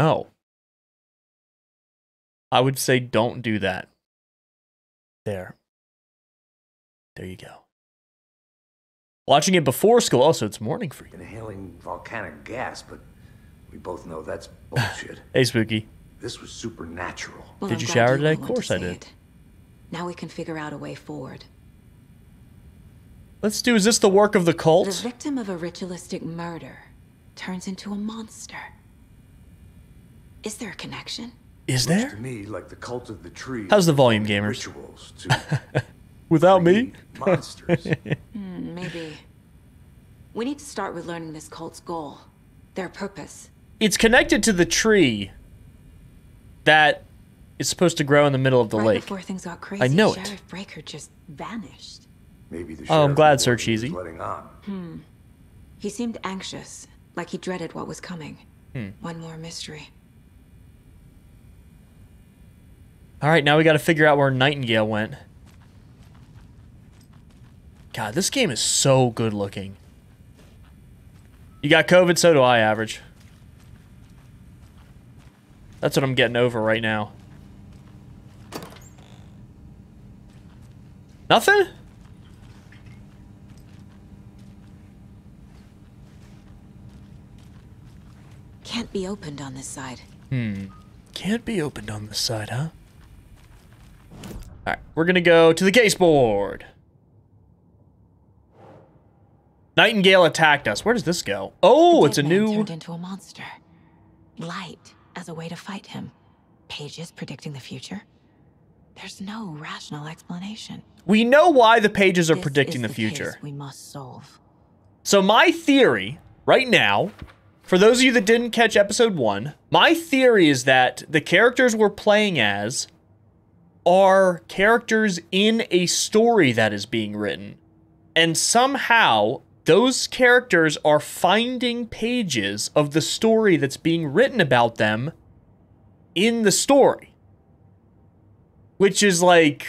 know. I would say don't do that. There. There you go. Watching it before school. Also, it's morning for you. Inhaling volcanic gas, but we both know that's bullshit. Hey, Spooky. This was supernatural. Well, Did you I'm shower glad today? went Of course to I see did. it. Now we can figure out a way forward. Let's do, is this the work of the The cult? victim of a ritualistic murder turns into a monster. Is there a connection? Is Looks there? to me like the cult of the tree. How's the volume, gamers? Rituals to Without me? monsters. Maybe. We need to start with learning this cult's goal. Their purpose. It's connected to the tree that is supposed to grow in the middle of the Right lake. before things got crazy, I know it. Sheriff Breaker just vanished. Maybe the Oh, I'm sheriff glad, knew Sir what he was Cheesy. letting on. He seemed anxious, like he dreaded what was coming. One more mystery. Alright, now we gotta figure out where Nightingale went. God, this game is so good looking. You got COVID? So do I, Average. That's what I'm getting over right now. Nothing? Can't be opened on this side. Can't be opened on this side, huh? Alright, we're gonna go to the case board. Nightingale attacked us. Where does this go? Oh, it's a Dead man new... turned into a monster. Light as a way to fight him. Pages predicting the future. There's no rational explanation. We know why the pages are This predicting is the future. case we must solve. So my theory, right now, for those of you that didn't catch episode 1, my theory is that the characters we're playing as are characters in a story that is being written. And somehow, those characters are finding pages of the story that's being written about them in the story. Which is like,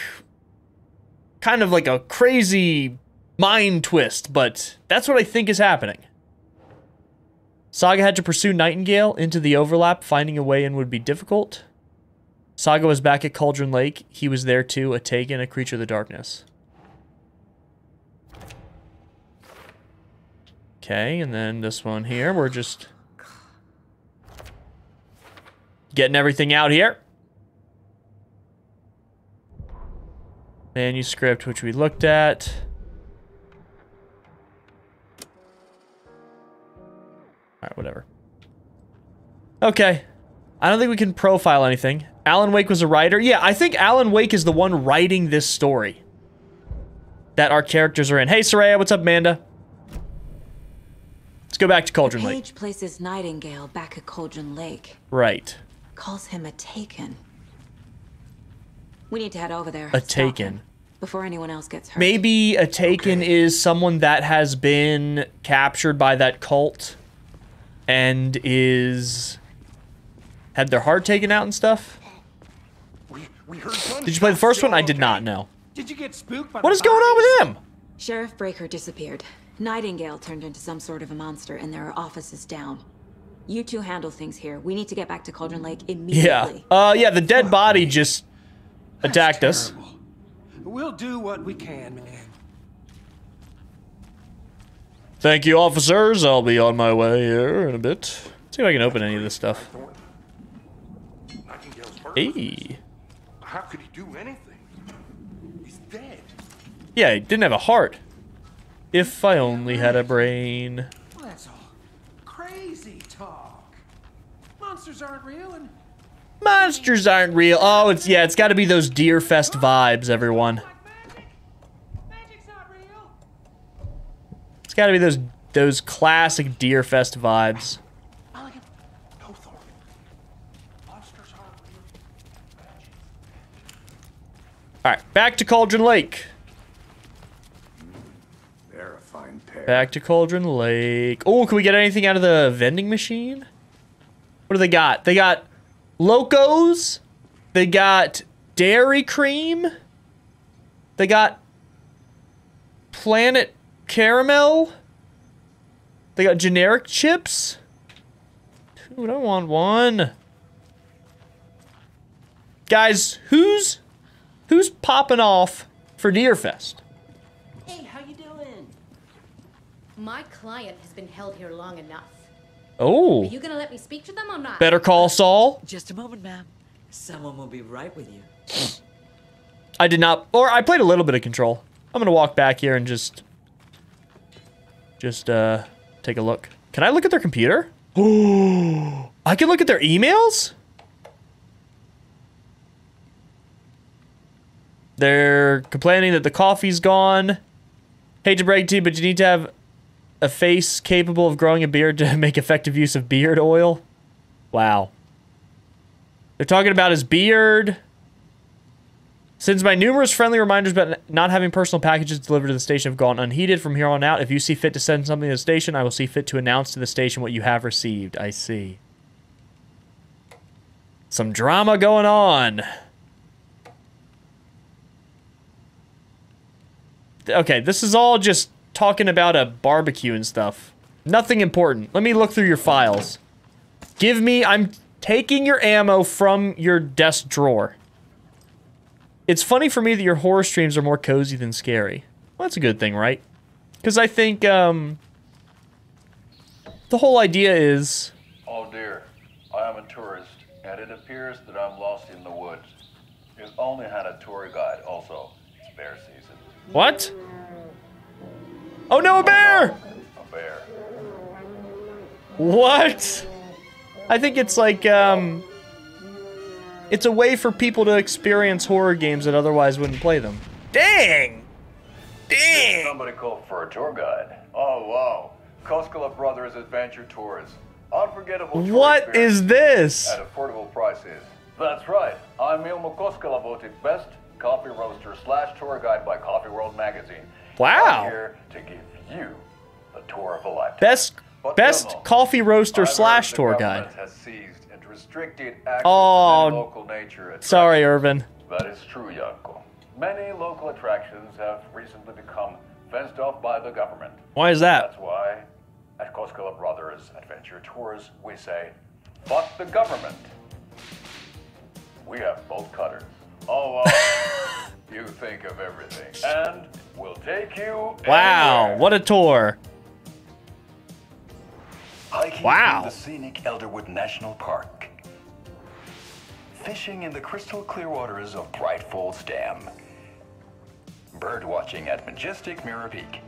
kind of like a crazy mind twist, but that's what I think is happening. Saga had to pursue Nightingale into the overlap. Finding a way in would be difficult. Saga was back at Cauldron Lake. He was there too, a Taken, a creature of the darkness. Okay, and then this one here, we're just getting everything out here. Manuscript, which we looked at. Alright, whatever. Okay. I don't think we can profile anything. Alan Wake was a writer. Yeah, I think Alan Wake is the one writing this story that our characters are in. Hey, Soraya, what's up, Amanda? Let's go back to Cauldron Lake. Page places Nightingale back at Cauldron Lake. Right. Calls him a Taken. We need to head over there. A stop Taken. him before anyone else gets hurt. Maybe a Taken is someone that has been captured by that cult and is... had their heart taken out and stuff. We heard Did you play the first one? I did not, no. Did you get spooked by What is going on with him? Sheriff Breaker disappeared. Nightingale turned into some sort of a monster, and there are offices down. You two handle things here. We need to get back to Cauldron Lake Yeah. immediately. Yeah, the dead body just attacked us. Terrible. We'll do what we can, man. Thank you, officers. I'll be on my way here in a bit. See if I can open any of this stuff. Nightingale's hurt. Hey. How could he do anything? He's dead. Yeah, he didn't have a heart. If I only had a brain. Well, that's all crazy talk. Monsters aren't real, and Monsters aren't real. Oh, it's got to be those Deer Fest vibes, everyone. like magic. Magic's not real. It's got to be those classic Deer Fest vibes. Mulligan, No, Thor. Monsters aren't real. All right, back to Cauldron Lake. They're a fine pair. Back to Cauldron Lake. Oh, can we get anything out of the vending machine? What do they got? They got Locos. They got Dairy Cream. They got Planet Caramel. They got generic chips. Dude, I want one. Guys, who's popping off for Deerfest? Hey, how you doing? My client has been held here long enough. Oh. Are you gonna let me speak to them or not? Better Call Saul. Just a moment, ma'am. Someone will be right with you. I did not, or I played a little bit of Control. I'm gonna walk back here and just take a look. Can I look at their computer? Oh, I can look at their emails? They're complaining that the coffee's gone. Hate to break it to you, but you need to have a face capable of growing a beard to make effective use of beard oil. Wow. They're talking about his beard. Since my numerous friendly reminders about not having personal packages delivered to the station have gone unheeded from here on out, if you see fit to send something to the station, I will see fit to announce to the station what you have received. I see. Some drama going on. Okay, this is all just talking about a barbecue and stuff. Nothing important. Let me look through your files. I'm taking your ammo from your desk drawer. It's funny for me that your horror streams are more cozy than scary. Well, that's a good thing, right? Because I think, the whole idea is... Oh dear, I am a tourist, and it appears that I'm lost in the woods. You've only had a tour guide, also. It's bear season. What? Oh no, a bear! A bear. What? I think it's like, it's a way for people to experience horror games that otherwise wouldn't play them. Dang! Dang! Somebody called for a tour guide. Oh wow. Koskela Brothers Adventure Tours. Unforgettable tour What experience is this? at affordable prices. That's right. I'm Ilmo Koskela, voted best coffee roaster / tour guide by Coffee World magazine. Wow. I'm here to give you the tour of a lifetime. Best But coffee roaster I've heard / the tour government guide. has seized and restricted access Oh, to local nature attractions. Sorry, Irvin. That is true, Yanko. Many local attractions have recently become fenced off by the government. Why is that? That's why, at Koskela Brothers Adventure Tours, we say, fuck the government. We have bolt cutters. Oh, you think of everything. And we'll take you Wow, anywhere. what a tour. Hiking Wow. through the scenic Elderwood National Park. Fishing in the crystal clear waters of Bright Falls Dam. Bird watching at majestic Mirror Peak.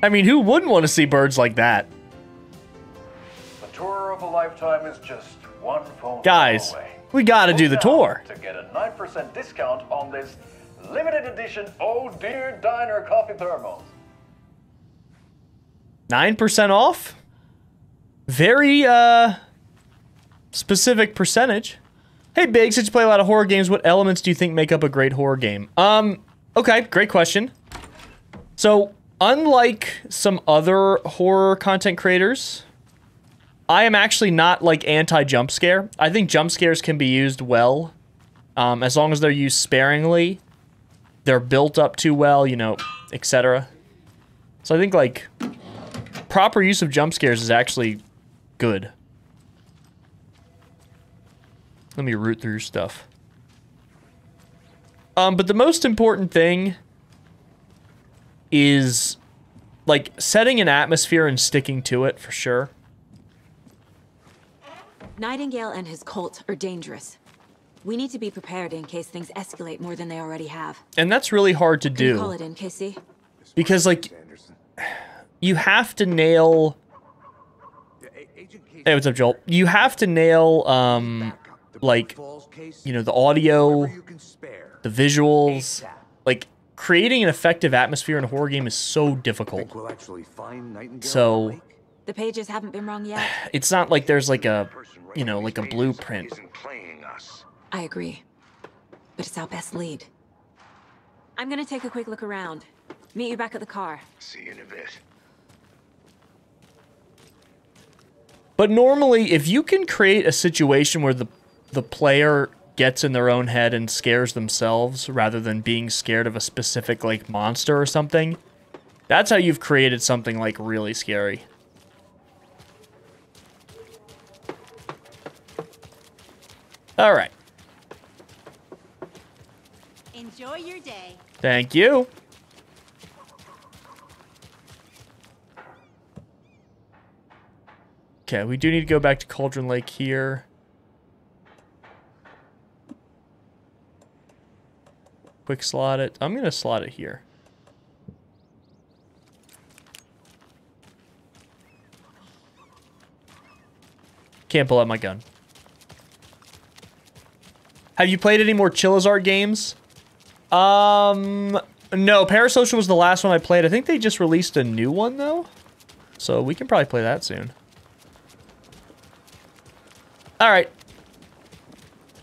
I mean, who wouldn't want to see birds like that? The tour of a lifetime is just one phone Guys, call away. we gotta do the Call now tour. to get a 9% discount on this limited edition Oh Dear Diner coffee thermos. 9% off? Very, specific percentage. Hey, Big, since you play a lot of horror games, what elements do you think make up a great horror game? Okay, great question. So, unlike some other horror content creators, I am actually not, like, anti-jump scare. I think jump scares can be used well, as long as they're used sparingly. They're built up too well, you know, etc. So I think, like, proper use of jump scares is actually good. Let me root through your stuff. But the most important thing is, like, setting an atmosphere and sticking to it, for sure. Nightingale and his cult are dangerous. We need to be prepared in case things escalate more than they already have. And that's really hard to Can you call do. it in, KC? Because, like, you have to nail... Hey, what's up, Joel? You have to nail, like, you know, the audio, the visuals. Like, creating an effective atmosphere in a horror game is so difficult. We'll actually find Nightingale So, Lake? The pages haven't been wrong yet. it's not like there's, like, a, you know, like a blueprint. Isn't playing us. I agree. But it's our best lead. I'm gonna take a quick look around. Meet you back at the car. See you in a bit. But normally, if you can create a situation where the player gets in their own head and scares themselves rather than being scared of a specific, like, monster or something, that's how you've created something, like, really scary. Alright. Enjoy your day. Thank you. Okay, we do need to go back to Cauldron Lake here. Quick slot it. I'm going to slot it here. Can't pull out my gun. Have you played any more Chillazart games? No, Parasocial was the last one I played. I think they just released a new one, though. So we can probably play that soon. Alright.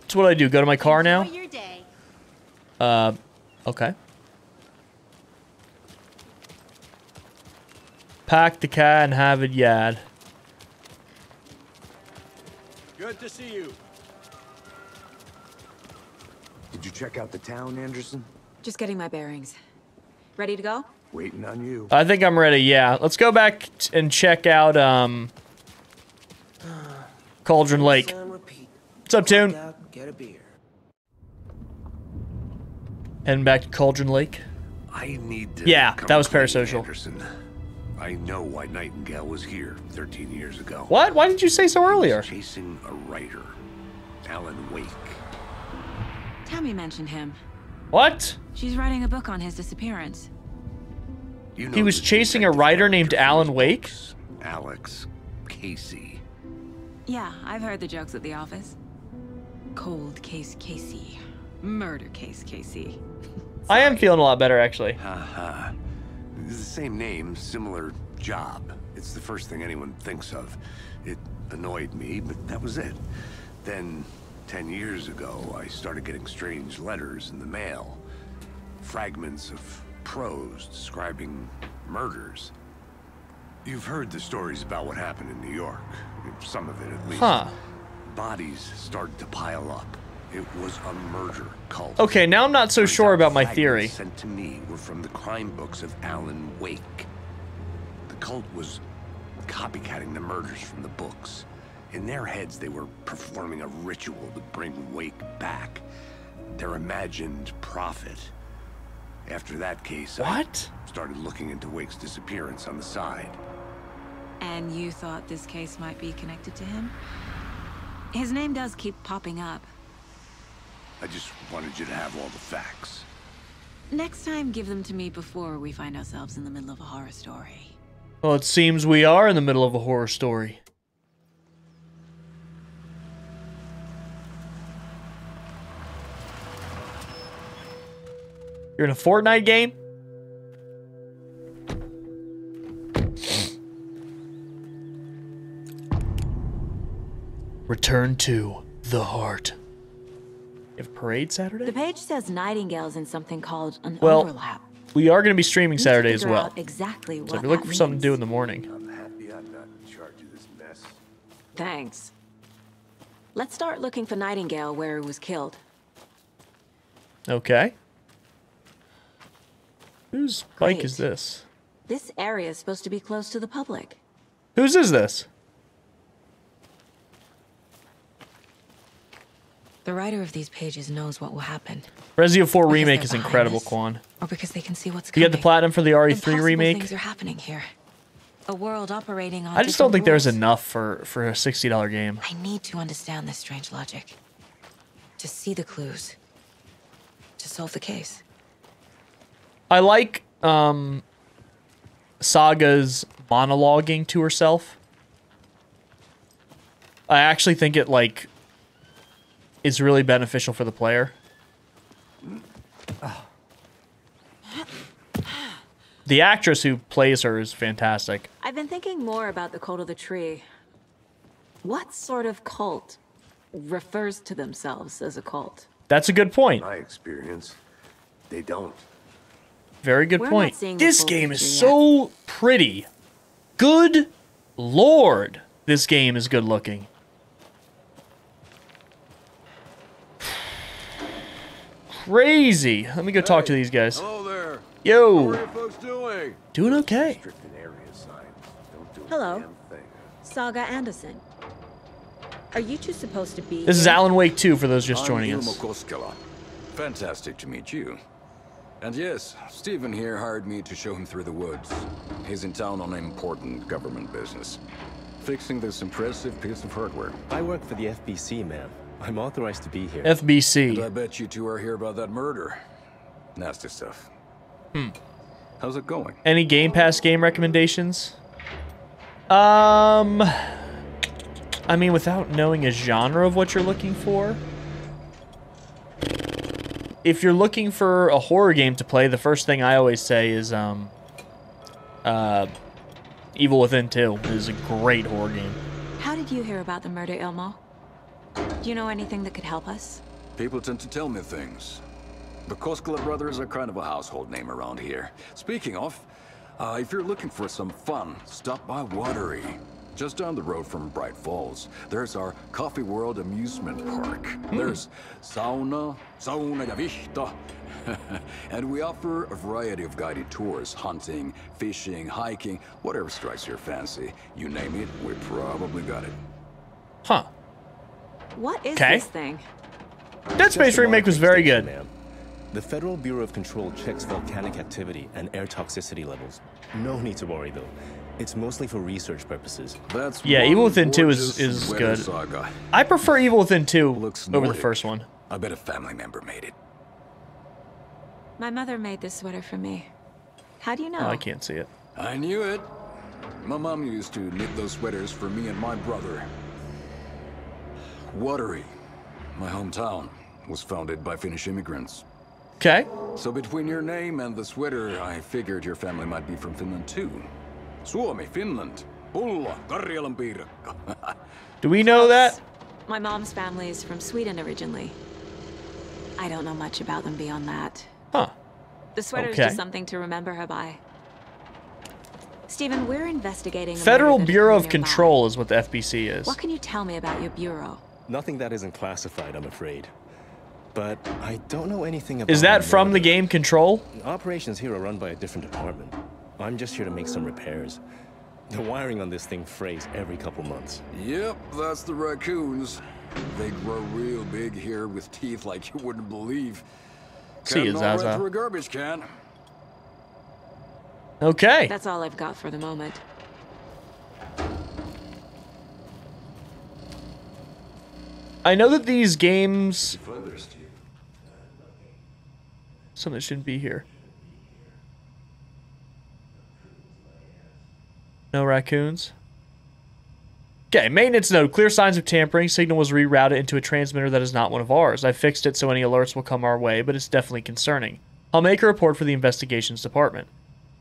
That's what I do. Go to my car now? Enjoy your day. Okay. Pack the car and have it yad. Good to see you. Did you check out the town, Anderson? Just getting my bearings. Ready to go? Waiting on you. I think I'm ready, yeah. Let's go back and check out, Cauldron Lake. What's up, Toon? Get a beer. Heading back to Cauldron Lake. I need to. Yeah, come that was clean, Parasocial. Anderson. I know why Nightingale was here 13 years ago. What? Why didn't you say so earlier? Chasing a writer, Alan Wake. Tammy mentioned him. What? She's writing a book on his disappearance. You know He was the chasing a detective writer named character from Alan his Wake? books, Alex Casey. Yeah, I've heard the jokes at the office. Cold case Casey. Murder case Casey. I am feeling a lot better, actually. Haha. It's the same name, similar job. It's the first thing anyone thinks of. It annoyed me, but that was it. Then, 10 years ago, I started getting strange letters in the mail. Fragments of prose describing murders. You've heard the stories about what happened in New York. Some of it, at least. Huh. Bodies started to pile up. It was a murder cult. Okay, now I'm not so Turns sure out about my fragments theory. sent to me were from the crime books of Alan Wake. The cult was copycatting the murders from the books. In their heads, they were performing a ritual to bring Wake back. Their imagined prophet. After that case, What? I started looking into Wake's disappearance on the side. And you thought this case might be connected to him? His name does keep popping up. I just wanted you to have all the facts. Next time, give them to me before we find ourselves in the middle of a horror story. Well, it seems we are in the middle of a horror story. You're in a Fortnite game? Return to the heart. You have parade Saturday? The page says Nightingale's in something called an Well, overlap. we are going to be streaming Need to Saturday as figure well. out exactly what So if you're looking that for something to do means. in the morning. I'm happy I'm not in charge of this mess. Thanks. Let's start looking for Nightingale where he was killed. Okay. Whose bike Great. is this? This area is supposed to be closed to the public. Whose is this? The writer of these pages knows what will happen. Resident 4 Because Remake they're is behind incredible, this, Quan. Or because they can see what's You coming. get the platinum for the RE3 Impossible remake? things are happening here. A world operating on I just don't think there's different enough for a $60 game. rules. I need to understand this strange logic. To see the clues. To solve the case. I like Saga's monologuing to herself. I actually think it like is really beneficial for the player. The actress who plays her is fantastic. I've been thinking more about the cult of the tree. What sort of cult refers to themselves as a cult? That's a good point. My experience, they don't. Very good We're not point. seeing the This full game is picture so pretty. Good Lord, this game is good looking. Crazy. Let me go talk to these guys. Hello there. How Yo. are you folks doing? Doing okay. Restricted area signs. Don't do a Hello. damn thing. Saga Anderson. Are you two supposed to be This is here? Alan Wake 2 for those just joining I'm us. Ilmo Koskela, Fantastic to meet you. And yes, Stephen here hired me to show him through the woods. He's in town on important government business, fixing this impressive piece of hardware. I work for the FBC, ma'am. I'm authorized to be here. FBC. And I bet you two are here about that murder. Nasty stuff. How's it going? Any Game Pass game recommendations? I mean, without knowing a genre of what you're looking for, if you're looking for a horror game to play, the first thing I always say is Evil Within 2 is a great horror game. How did you hear about the murder, Ilmo? Do you know anything that could help us? People tend to tell me things. The Koskela brothers are kind of a household name around here. Speaking of, if you're looking for some fun, stop by Watery. Just down the road from Bright Falls, there's our Coffee World amusement park. There's sauna ja vihta. And we offer a variety of guided tours, hunting, fishing, hiking, whatever strikes your fancy. You name it, we probably got it. Huh. What is this thing? Dead Space Remake was very good. Ma'am. The Federal Bureau of Control checks volcanic activity and air toxicity levels. No need to worry, though. It's mostly for research purposes. That's yeah, Evil Within 2 is good. Saga. I prefer Evil Within 2 Looks over the Nordic. first one. I bet a family member made it. My mother made this sweater for me. How do you know? Oh, I can't see it. I knew it. My mom used to knit those sweaters for me and my brother. Watery, my hometown, was founded by Finnish immigrants. Okay. So between your name and the sweater, I figured your family might be from Finland too. Suomi, Finland. Pulla, Karjalan piirakka. Do we know that? My mom's family is from Sweden originally. I don't know much about them beyond that. Huh. The sweater's Okay. just something to remember her by. Stephen, we're investigating a Federal murder that Bureau of occurred nearby. Control is what the FBC is. What can you tell me about your bureau? Nothing that isn't classified, I'm afraid. But I don't know anything about... Is that from the game Control? Operations here are run by a different department. I'm just here to make some repairs. The wiring on this thing frays every couple months. Yep, that's the raccoons. They grow real big here with teeth like you wouldn't believe. See you, Can't all run Zaza. through a garbage can. Okay. That's all I've got for the moment. I know that these games... Something shouldn't be here. No raccoons. Okay, maintenance note. Clear signs of tampering. Signal was rerouted into a transmitter that is not one of ours. I fixed it so any alerts will come our way, but it's definitely concerning. I'll make a report for the investigations department.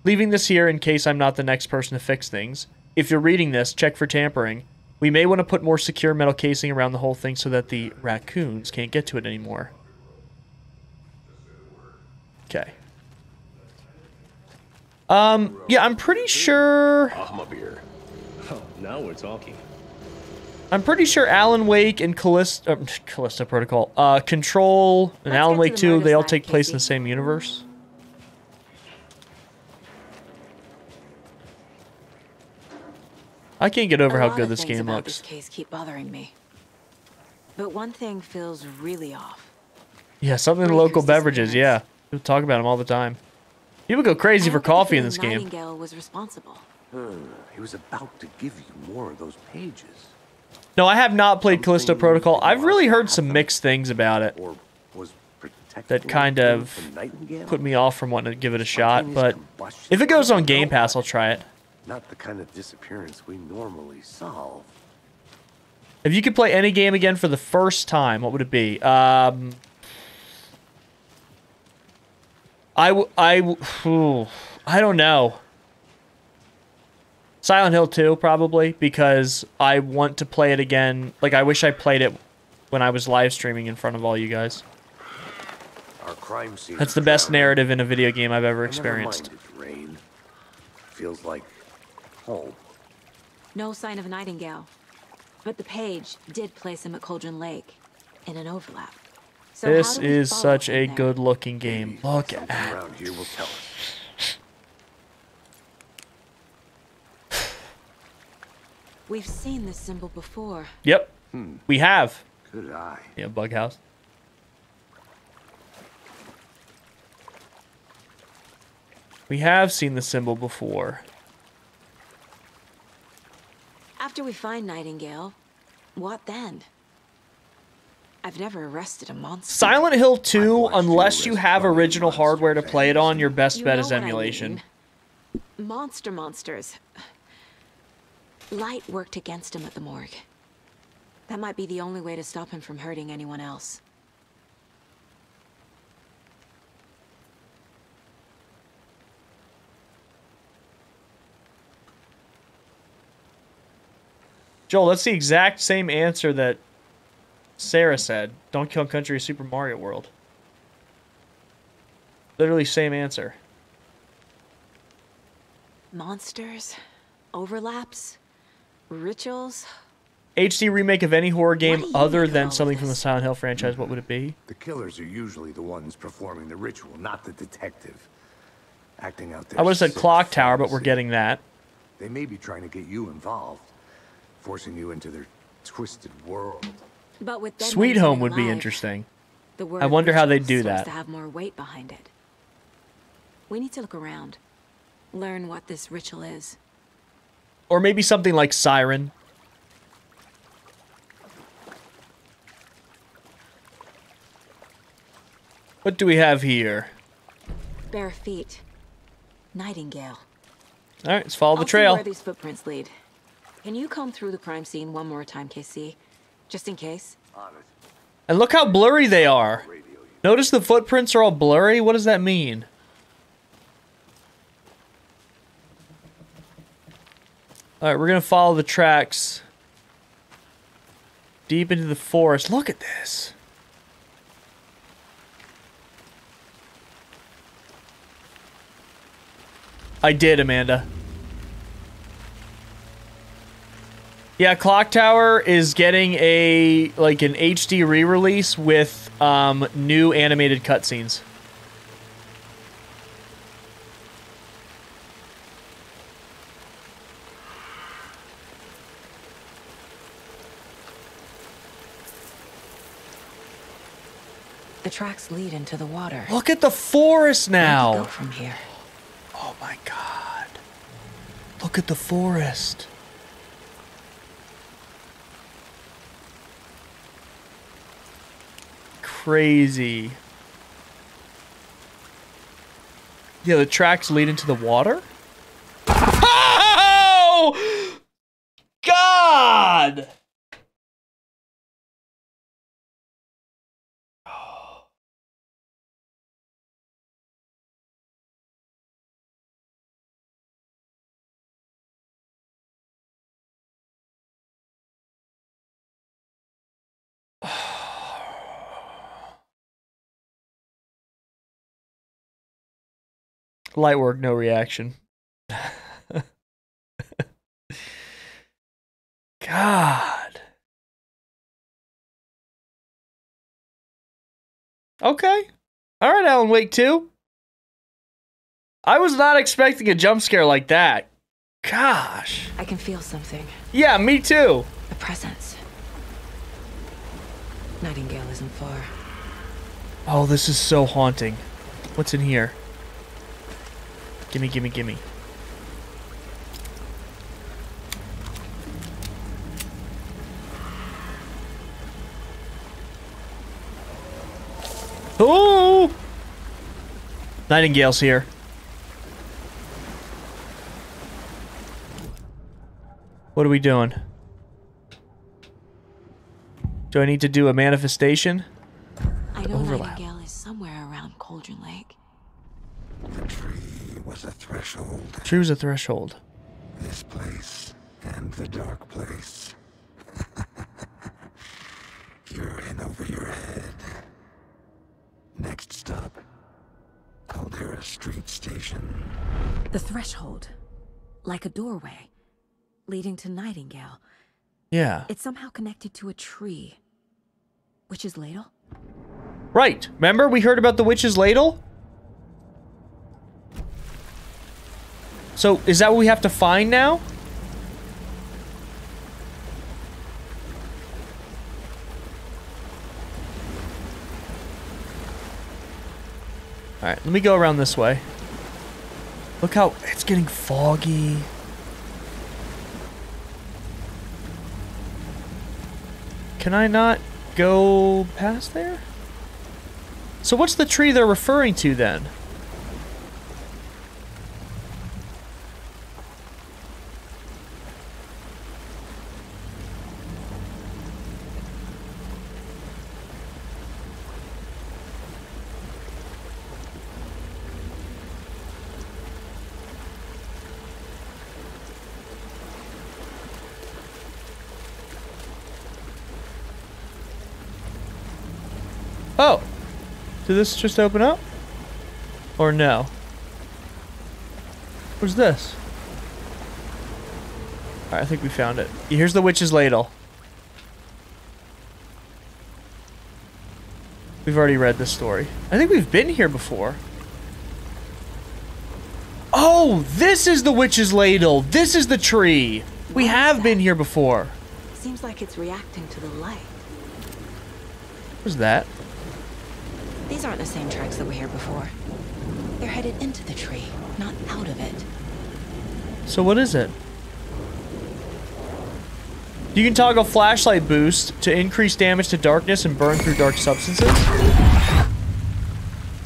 Leaving this here in case I'm not the next person to fix things. If you're reading this, check for tampering. We may want to put more secure metal casing around the whole thing so that the raccoons can't get to it anymore. Okay. Yeah, I'm pretty sure... Oh, now we're talking. I'm pretty sure Alan Wake and Callisto Protocol, Control and Let's Alan get Wake to the 2, murder they all side, take place in the Casey. same universe. I can't get over A how lot good of this things game about looks. This case keep bothering me. But one thing feels really off. Yeah, something in Breaker's local beverages, yeah. disappearance. People talk about them all the time. People go crazy I for don't get the coffee in feeling this game. Nightingale was responsible. He was about to give you more of those pages. No, I have not played Callisto Something Protocol. I've really heard happened. some mixed things about it Or was protected that kind of from Nightingale? put me off from wanting to give it a shot, Spontaneous but combustion. if it goes on I don't Game know. Pass, I'll try it. Not the kind of disappearance we normally solve. If you could play any game again for the first time, what would it be? I don't know. Silent Hill 2, probably, because I want to play it again. Like, I wish I played it when I was live streaming in front of all you guys. Our crime scene. That's the best narrative in a video game I've ever experienced. Rain. Feels like home. No sign of Nightingale. But the page did place him at Cauldron Lake in an overlap. So This how do we is follow such him a there? good-looking game. Look Something at around here will tell us. We've seen this symbol before. Yep, we have. Good eye. Yeah, Bug House. We have seen the symbol before. After we find Nightingale, what then? I've never arrested a monster. Silent Hill 2, unless you have original hardware to play it on, your best bet is emulation. I mean. Monsters. Light worked against him at the morgue. That might be the only way to stop him from hurting anyone else. Joel, that's the exact same answer that Sarah said. Donkey Kong Country or Super Mario World. Literally same answer. Monsters, overlaps, rituals. HD remake of any horror game other than something from the Silent Hill franchise, what would it be? The killers are usually the ones performing the ritual, not the detective. Acting out their I would have said sick Clock Tower, but we're fantasy. getting that. They may be trying to get you involved, forcing you into their twisted world. But with dead Sweet men Home coming would be alive, interesting. the word I wonder how they'd ritual do starts that. to have more weight behind it. We need to look around, learn what this ritual is. Or maybe something like Siren. What do we have here? Bare feet. Nightingale. All right, let's follow the I'll see trail. where these footprints lead. Can you comb through the crime scene one more time, KC? Just in case? And look how blurry they are. Notice the footprints are all blurry? What does that mean? Alright, we're gonna follow the tracks deep into the forest. Look at this. I did, Amanda. Yeah, Clock Tower is getting an HD re-release with new animated cutscenes. The tracks lead into the water. Look at the forest Where do you now. go from here? Oh my god. Look at the forest. Crazy. Yeah, the tracks lead into the water? Oh! God! Light work, no reaction. God. Okay. All right, Alan Wake 2. I was not expecting a jump scare like that. Gosh. I can feel something. Yeah, me too. A presence. Nightingale isn't far. Oh, this is so haunting. What's in here? Gimme, gimme, gimme. Oh! Nightingale's here. What are we doing? Do I need to do a manifestation? I know Overlap. Nightingale is somewhere around Cauldron Lake. The tree was a threshold. Tree was a threshold. This place and the dark place. You're in over your head. Next stop, Caldera Street Station. The threshold. Like a doorway. Leading to Nightingale. Yeah. It's somehow connected to a tree. Witch's Ladle? Right. Remember we heard about the witch's ladle? So, is that what we have to find now? Alright, let me go around this way. Look how it's getting foggy. Can I not go past there? So what's the tree they're referring to then? Oh, did this just open up? Or no? What's this? Alright, I think we found it. Here's the witch's ladle. We've already read this story. I think we've been here before. Oh, this is the witch's ladle. This is the tree. We have been here before. Seems like it's reacting to the light. What's that? These aren't the same tracks that were here before. They're headed into the tree, not out of it. So what is it? You can toggle flashlight boost to increase damage to darkness and burn through dark substances.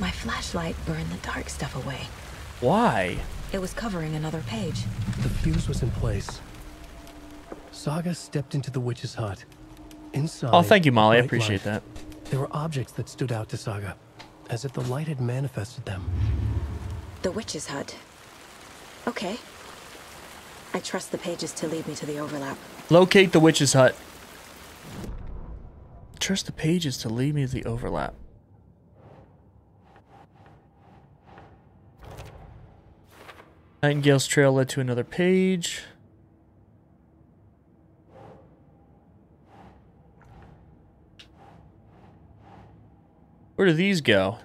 My flashlight burned the dark stuff away. Why? It was covering another page. The fuse was in place. Saga stepped into the witch's hut. Inside. Oh, thank you, Molly. I bright appreciate light. that. There were objects that stood out to Saga, as if the light had manifested them. The witch's hut. Okay. I trust the pages to lead me to the overlap. Locate the witch's hut. Trust the pages to lead me to the overlap. Nightingale's trail led to another page. Where do these go?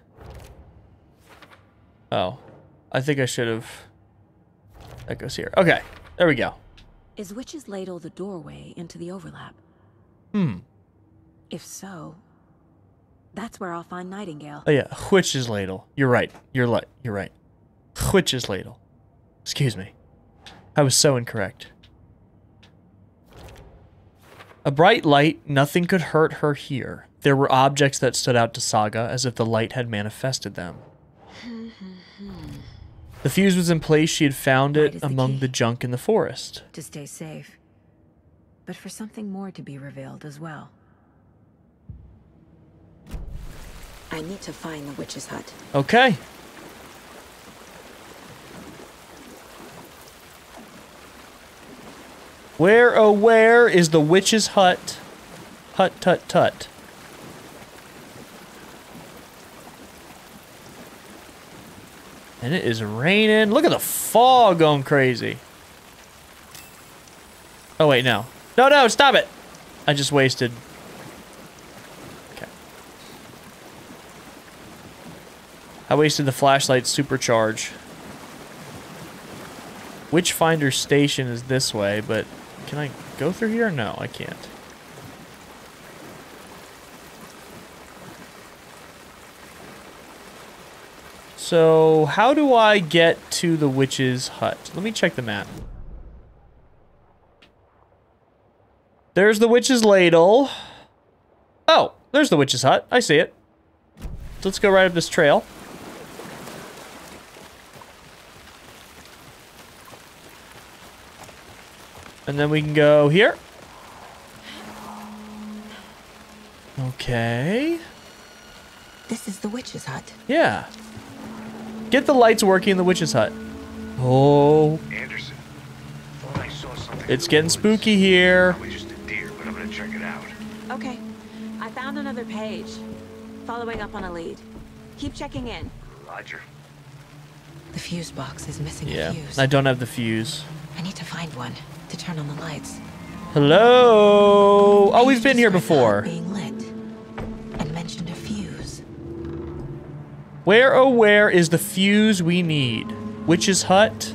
Oh, I think I should have. That goes here. Okay, there we go. Is Witch's Ladle the doorway into the overlap? If so, that's where I'll find Nightingale. Oh yeah, Witch's Ladle. You're right. You're right. Witch's Ladle. Excuse me. I was so incorrect. A bright light, nothing could hurt her here. There were objects that stood out to Saga as if the light had manifested them. The fuse was in place. She had found it among the junk in the forest. To stay safe. But for something more to be revealed as well. I need to find the witch's hut. Okay. Where, oh where is the witch's hut? Hut, tut, tut. And it is raining. Look at the fog going crazy. Oh, wait, no. No, stop it. I just wasted. Okay. I wasted the flashlight supercharge. Witchfinder Station is this way, but can I go through here? No, I can't. So, how do I get to the witch's hut? Let me check the map. There's the witch's ladle. Oh, there's the witch's hut. I see it. So let's go right up this trail. And then we can go here. Okay. This is the witch's hut. Yeah. Get the lights working in the witch's hut. Oh. Anderson. Thought I saw something. It's getting spooky here. Probably just a deer, but I'm gonna check it out. Okay. I found another page. Following up on a lead. Keep checking in. Roger. The fuse box is missing a fuse. I don't have the fuse. I need to find one to turn on the lights. Hello. Oh, we've been here before. Being lit and mentioned a fuse. Where, oh where is the fuse we need? Witch's hut?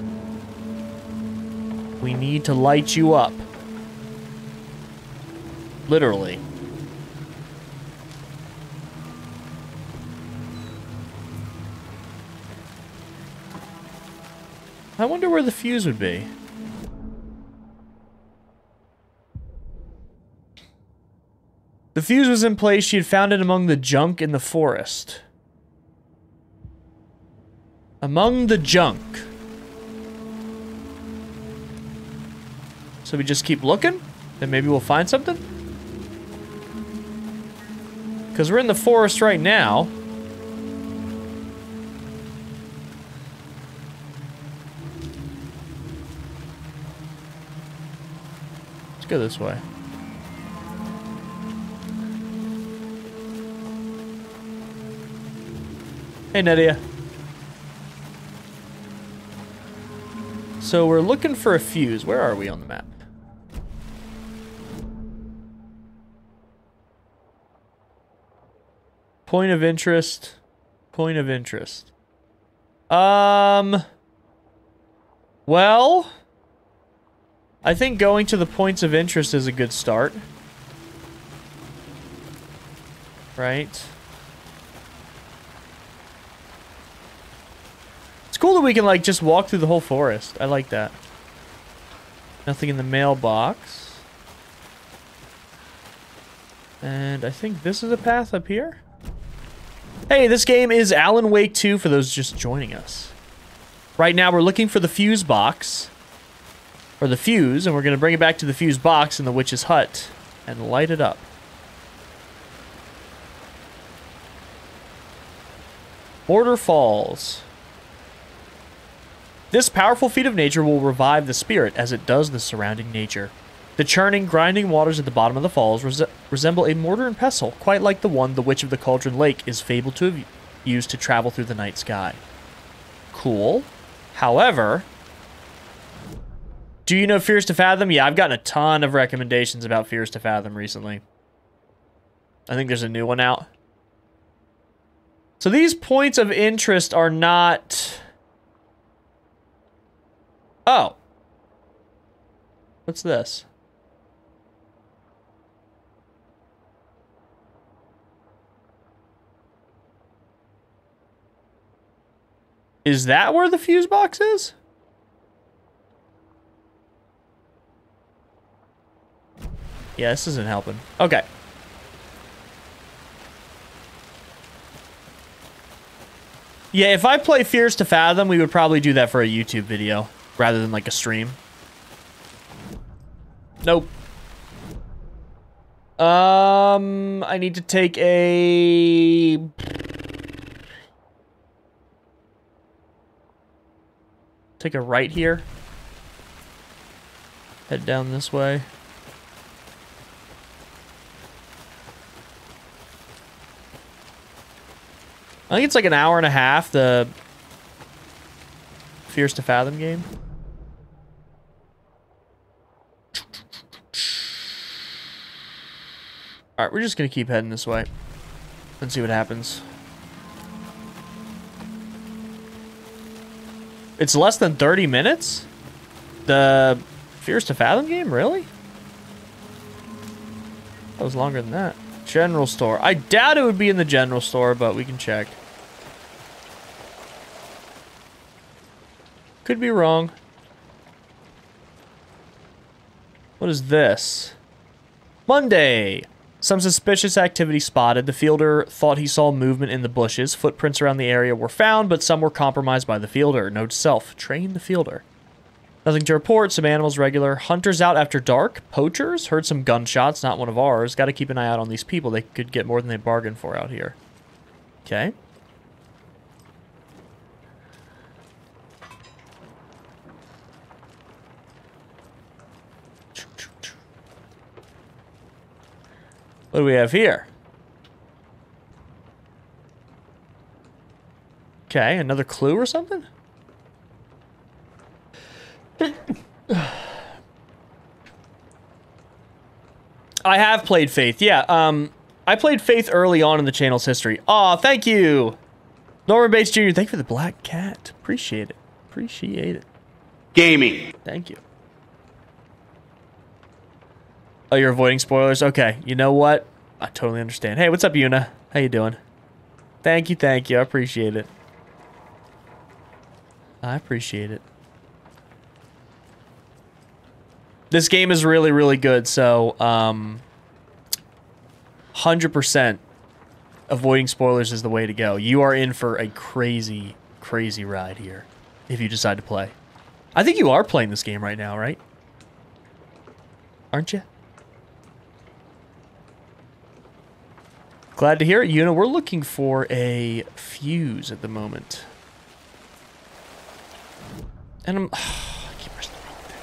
We need to light you up. Literally. I wonder where the fuse would be. The fuse was in place. She had found it among the junk in the forest. Among the junk. So we just keep looking? And maybe we'll find something? Because we're in the forest right now. Let's go this way. Hey, Nadia. So we're looking for a fuse. Where are we on the map? Point of interest. Point of interest. Well, I think going to the points of interest is a good start. Right? It's cool that we can, like, just walk through the whole forest. I like that. Nothing in the mailbox. And I think this is a path up here. Hey, this game is Alan Wake 2 for those just joining us. Right now, we're looking for the fuse box. Or the fuse, and we're going to bring it back to the fuse box in the witch's hut and light it up. Order Falls. This powerful feat of nature will revive the spirit as it does the surrounding nature. The churning, grinding waters at the bottom of the falls resemble a mortar and pestle, quite like the one the Witch of the Cauldron Lake is fabled to have used to travel through the night sky. Cool. However, do you know Fears to Fathom? Yeah, I've gotten a ton of recommendations about Fears to Fathom recently. I think there's a new one out. So these points of interest are not... Oh. What's this? Is that where the fuse box is? Yeah, this isn't helping. Okay. Yeah, if I play Fears to Fathom, we would probably do that for a YouTube video rather than like a stream. Nope. I need to take a... Take a right here. Head down this way. I think it's like an hour and a half, the Fears to Fathom game. Alright, we're just gonna keep heading this way and see what happens. It's less than 30 minutes? The Fears to Fathom game? Really? That was longer than that. General store. I doubt it would be in the general store, but we can check. Could be wrong. What is this? Monday. Some suspicious activity spotted. The fielder thought he saw movement in the bushes. Footprints around the area were found, but some were compromised by the fielder. Note to self, train the fielder. Nothing to report. Some animals regular. Hunters out after dark. Poachers. Heard some gunshots. Not one of ours. Got to keep an eye out on these people. They could get more than they bargained for out here. Okay. What do we have here? Okay, another clue or something? I have played Faith, yeah. I played Faith early on in the channel's history. Aw, thank you! Norman Bates Jr., thank you for the black cat. Appreciate it. Appreciate it. Gaming. Thank you. Oh, you're avoiding spoilers? Okay, you know what? I totally understand. Hey, what's up, Yuna? How you doing? Thank you, thank you. I appreciate it. I appreciate it. This game is really, really good, so 100% avoiding spoilers is the way to go. You are in for a crazy, crazy ride here if you decide to play. I think you are playing this game right now, right? Aren't you? Glad to hear it. You know, we're looking for a fuse at the moment. And I keep pressing the wrong thing.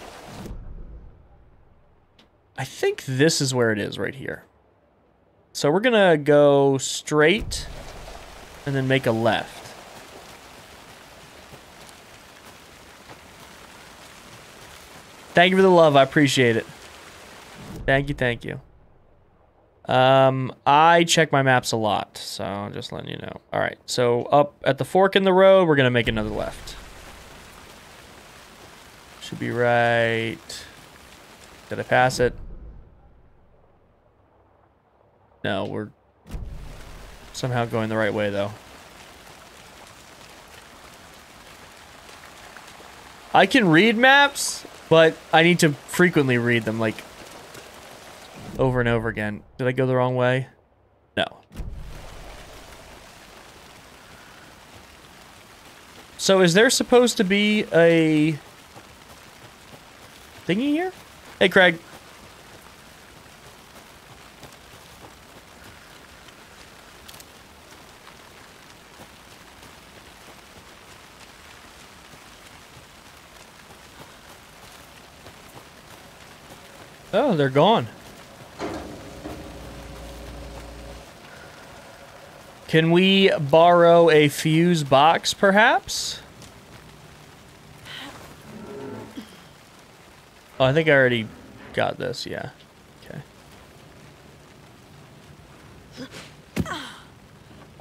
I think this is where it is right here. So we're gonna go straight and then make a left. Thank you for the love. I appreciate it. Thank you, thank you. I check my maps a lot, so I'm just letting you know. All right, so up at the fork in the road, we're gonna make another left. Should be right. Did I pass it? No, we're somehow going the right way, though. I can read maps, but I need to frequently read them, like, over and over again. Did I go the wrong way? No. So is there supposed to be a thingy here? Hey, Craig. Oh, they're gone. Can we borrow a fuse box, perhaps? Oh, I think I already got this, yeah. Okay.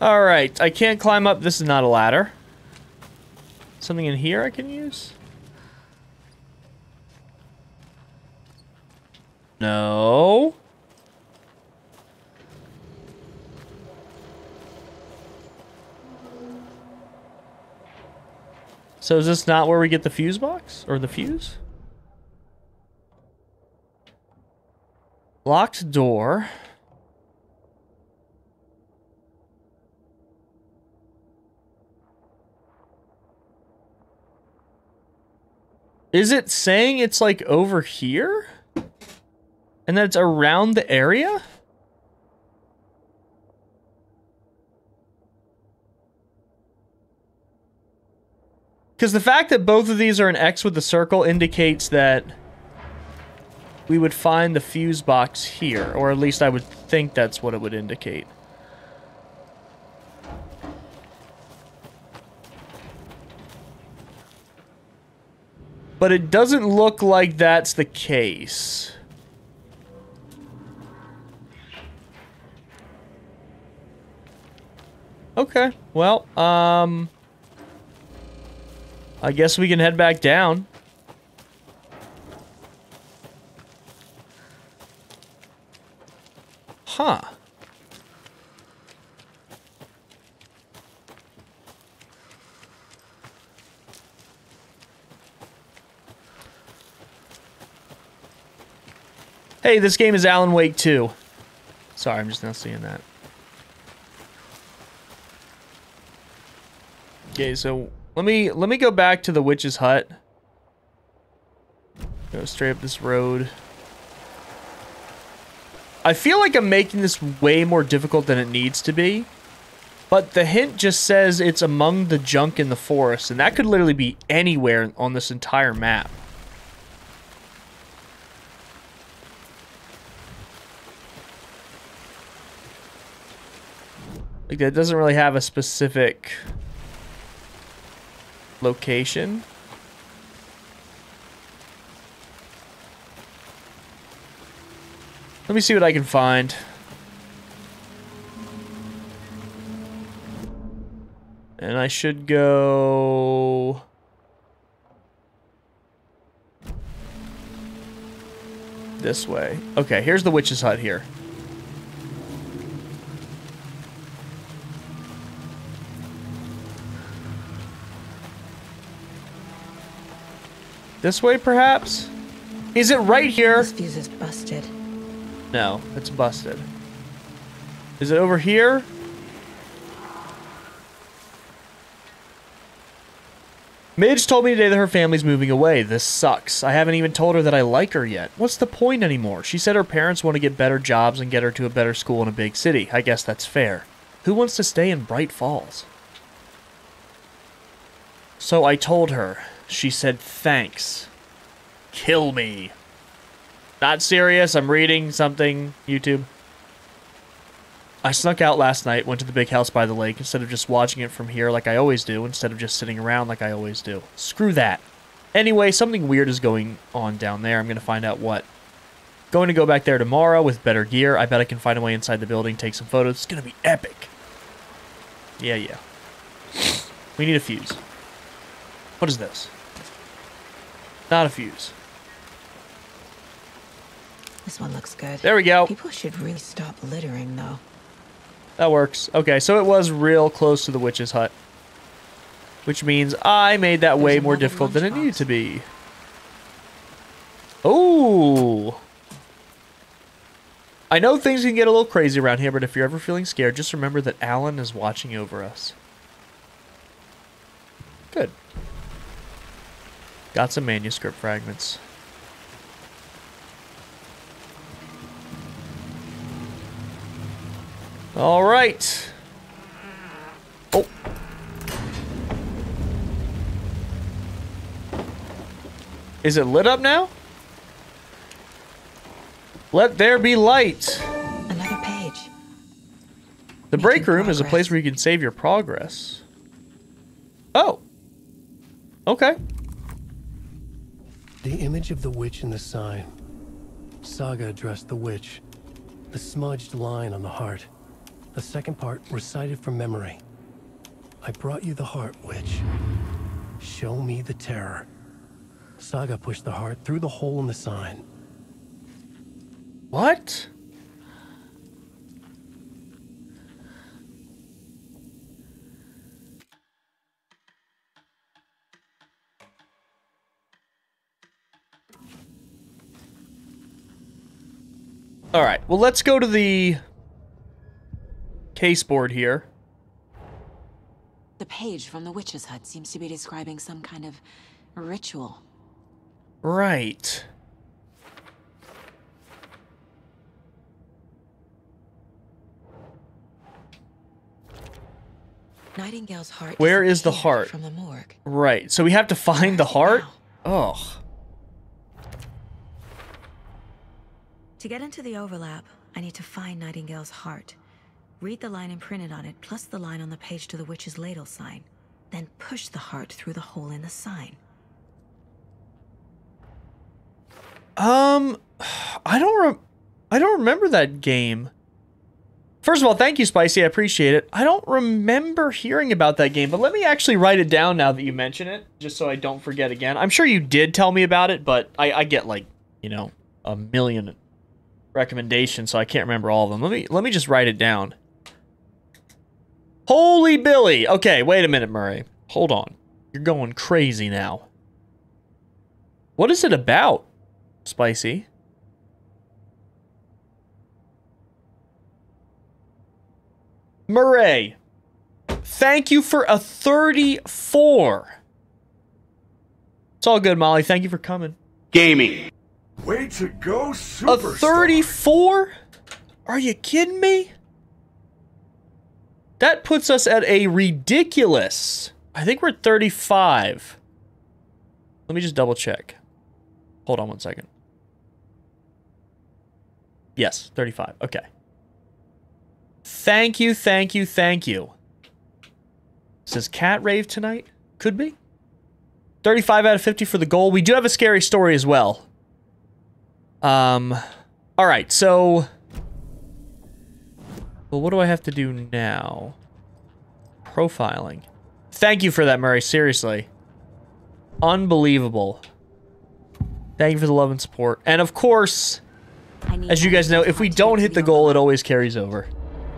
Alright, I can't climb up. This is not a ladder. Something in here I can use? No. So is this not where we get the fuse box? Or the fuse? Locked door. Is it saying it's like over here? And that it's around the area? Because the fact that both of these are an X with the circle indicates that we would find the fuse box here. Or at least I would think that's what it would indicate. But it doesn't look like that's the case. Okay, well, I guess we can head back down. Huh. Hey, this game is Alan Wake 2. Sorry, I'm just now seeing that. Okay, so let me go back to the witch's hut. Go straight up this road. I feel like I'm making this way more difficult than it needs to be. But the hint just says it's among the junk in the forest, and that could literally be anywhere on this entire map. Like, that doesn't really have a specific location. Let me see what I can find. And I should go this way. Okay, here's the witch's hut here. This way, perhaps? Is it right here? This fuse is busted. No, it's busted. Is it over here? Midge told me today that her family's moving away. This sucks. I haven't even told her that I like her yet. What's the point anymore? She said her parents want to get better jobs and get her to a better school in a big city. I guess that's fair. Who wants to stay in Bright Falls? So I told her. She said thanks. Kill me. Not serious. I'm reading something. YouTube. I snuck out last night, went to the big house by the lake, instead of just watching it from here like I always do, instead of just sitting around like I always do. Screw that. Anyway, something weird is going on down there. I'm going to find out what. Going to go back there tomorrow with better gear. I bet I can find a way inside the building, take some photos. It's going to be epic. Yeah. We need a fuse. What is this? Not a fuse. This one looks good. There we go. People should really stop littering, though. That works. Okay, so it was real close to the witch's hut. Which means I made that way more difficult than it needed to be. Oh! I know things can get a little crazy around here, but if you're ever feeling scared, just remember that Alan is watching over us. Good. Got some manuscript fragments. All right. Oh. Is it lit up now? Let there be light. Another page. The break room is a place where you can save your progress. Oh. Okay. The image of the witch in the sign. Saga addressed the witch. The smudged line on the heart. The second part recited from memory. I brought you the heart, witch. Show me the terror. Saga pushed the heart through the hole in the sign. What? All right, well, let's go to the case board here. The page from the witch's hut seems to be describing some kind of ritual. Right. Nightingale's heart. Where is the heart? From the morgue. Right. So we have to find the heart? Oh. To get into the overlap, I need to find Nightingale's heart. Read the line imprinted on it, plus the line on the page to the witch's ladle sign. Then push the heart through the hole in the sign. I don't remember that game. First of all, thank you, Spicy. I appreciate it. I don't remember hearing about that game, but let me actually write it down now that you mention it, just so I don't forget again. I'm sure you did tell me about it, but I get, like, you know, a million recommendations, so I can't remember all of them. Let me just write it down. Holy Billy! Okay, wait a minute, Murray. Hold on. You're going crazy now. What is it about, Spicy? Murray, thank you for a 34. It's all good, Molly. Thank you for coming. Gaming. Way to go, superstar. A 34? Are you kidding me? That puts us at a ridiculous... I think we're 35. Let me just double check. Hold on one second. Yes, 35. Okay. Thank you, thank you, thank you. Says cat rave tonight? Could be. 35 out of 50 for the goal. We do have a scary story as well. Alright, so... Well, what do I have to do now? Profiling. Thank you for that, Murray. Seriously. Unbelievable. Thank you for the love and support. And of course, as you guys know, if we don't hit the goal, it always carries over.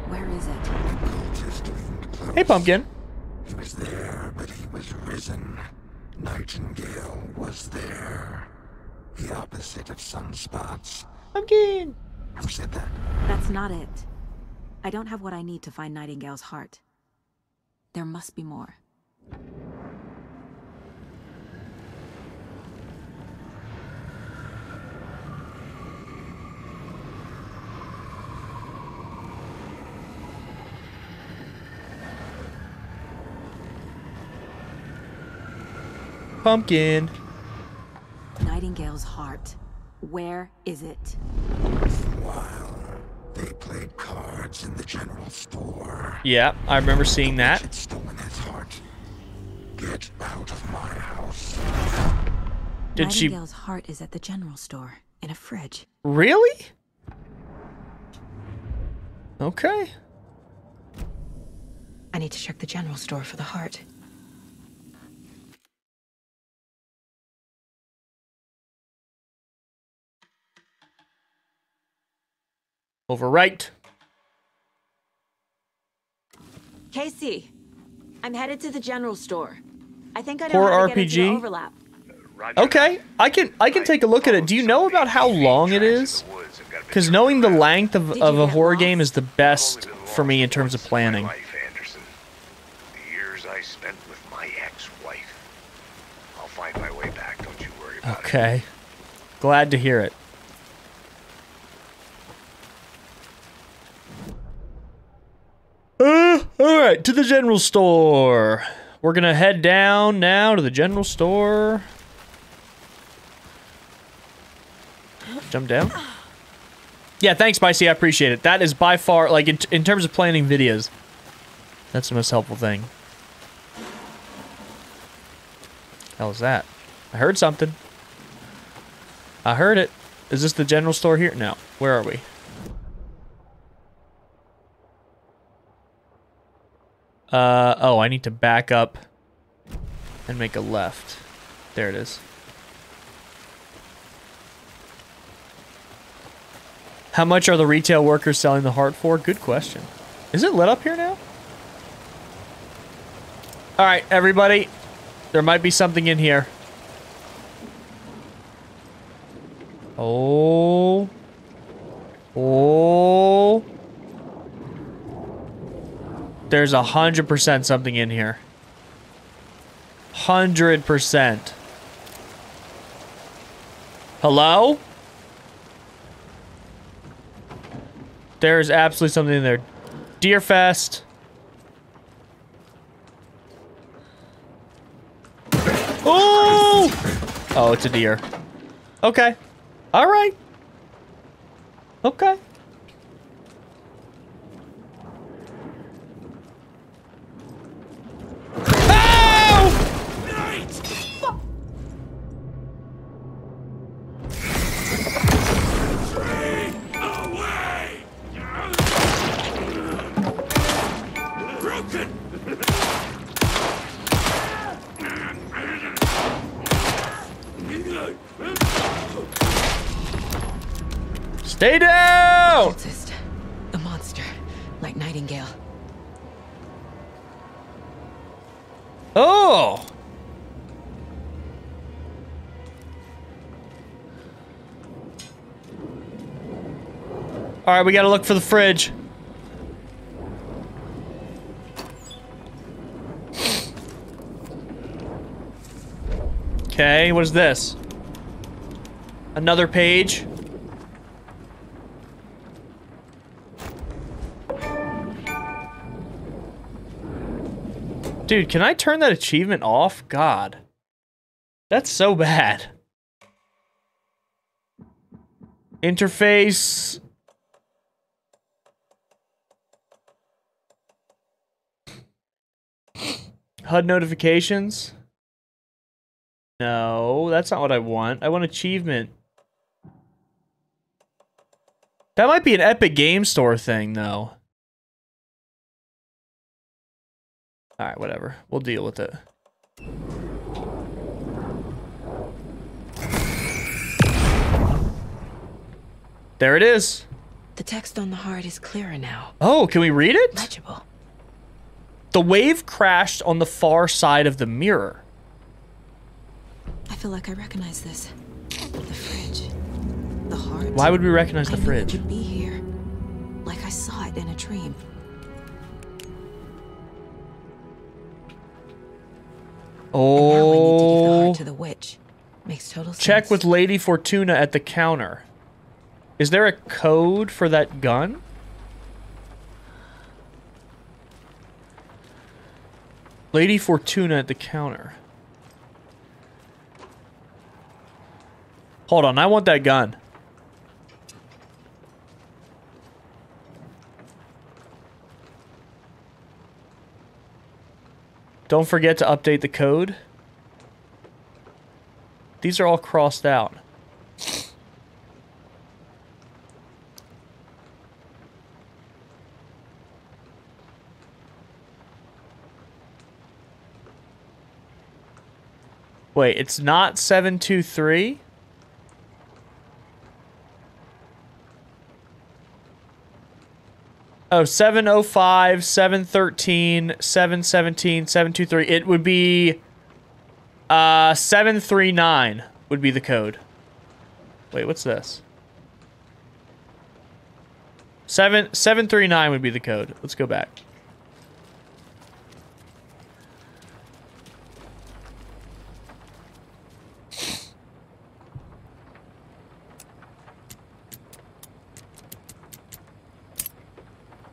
Where is it? Hey, Pumpkin. He was there, but he was risen. Nightingale was there. the opposite of sunspots. Pumpkin! Who said that? That's not it. I don't have what I need to find Nightingale's heart. There must be more. Pumpkin. Nightingale's heart. Where is it? While they played cards in the general store. Yeah, I remember seeing that. It's stolen his heart. Get out of my house. Did she? Nightingale's heart is at the general store in a fridge. Really? Okay. I need to check the general store for the heart. Overwrite. Casey, I'm headed to the general store. I think I know Poor how to get into the RPG. overlap. Okay, I can take a look at it. Do you know about how long it is? Because knowing the length of a horror game is the best for me in terms of planning. The years I spent with my ex-wife. I'll find my way back, don't you worry about it. Okay. Glad to hear it. Alright, to the general store. We're gonna head down now to the general store. Jump down. Yeah, thanks, Spicy. I appreciate it. That is by far, like, in terms of planning videos, that's the most helpful thing. Hell was that? I heard something. I heard it. Is this the general store here? No. Where are we? Oh, I need to back up and make a left. There it is. How much are the retail workers selling the heart for? Good question. Is it lit up here now? All right, everybody. There might be something in here. Oh. Oh. There's 100% something in here. 100%. Hello? There's absolutely something in there. Deerfest. Oh! Oh, it's a deer. Okay. All right. Okay. Stay down! Cultist. A monster. Like Nightingale. Oh! Alright, we gotta look for the fridge. Okay, what is this? Another page? Dude, can I turn that achievement off? God. That's so bad. Interface. HUD notifications. No, that's not what I want. I want achievement. That might be an Epic Game Store thing, though. Alright, whatever. We'll deal with it. There it is. The text on the heart is clearer now. Oh, can we read it? Legible. The wave crashed on the far side of the mirror. I feel like I recognize this. The fridge. The heart. Why would we recognize the I knew fridge? it would be here. Like I saw it in a dream. Oh. Now I need to give the heart to the witch. Makes total sense. Check with Lady Fortuna at the counter. Is there a code for that gun? Lady Fortuna at the counter. Hold on, I want that gun. Don't forget to update the code. These are all crossed out. Wait, it's not 723? Oh, 705, 713, 717, 723. It would be 739 would be the code. Wait, what's this? 739 would be the code. Let's go back.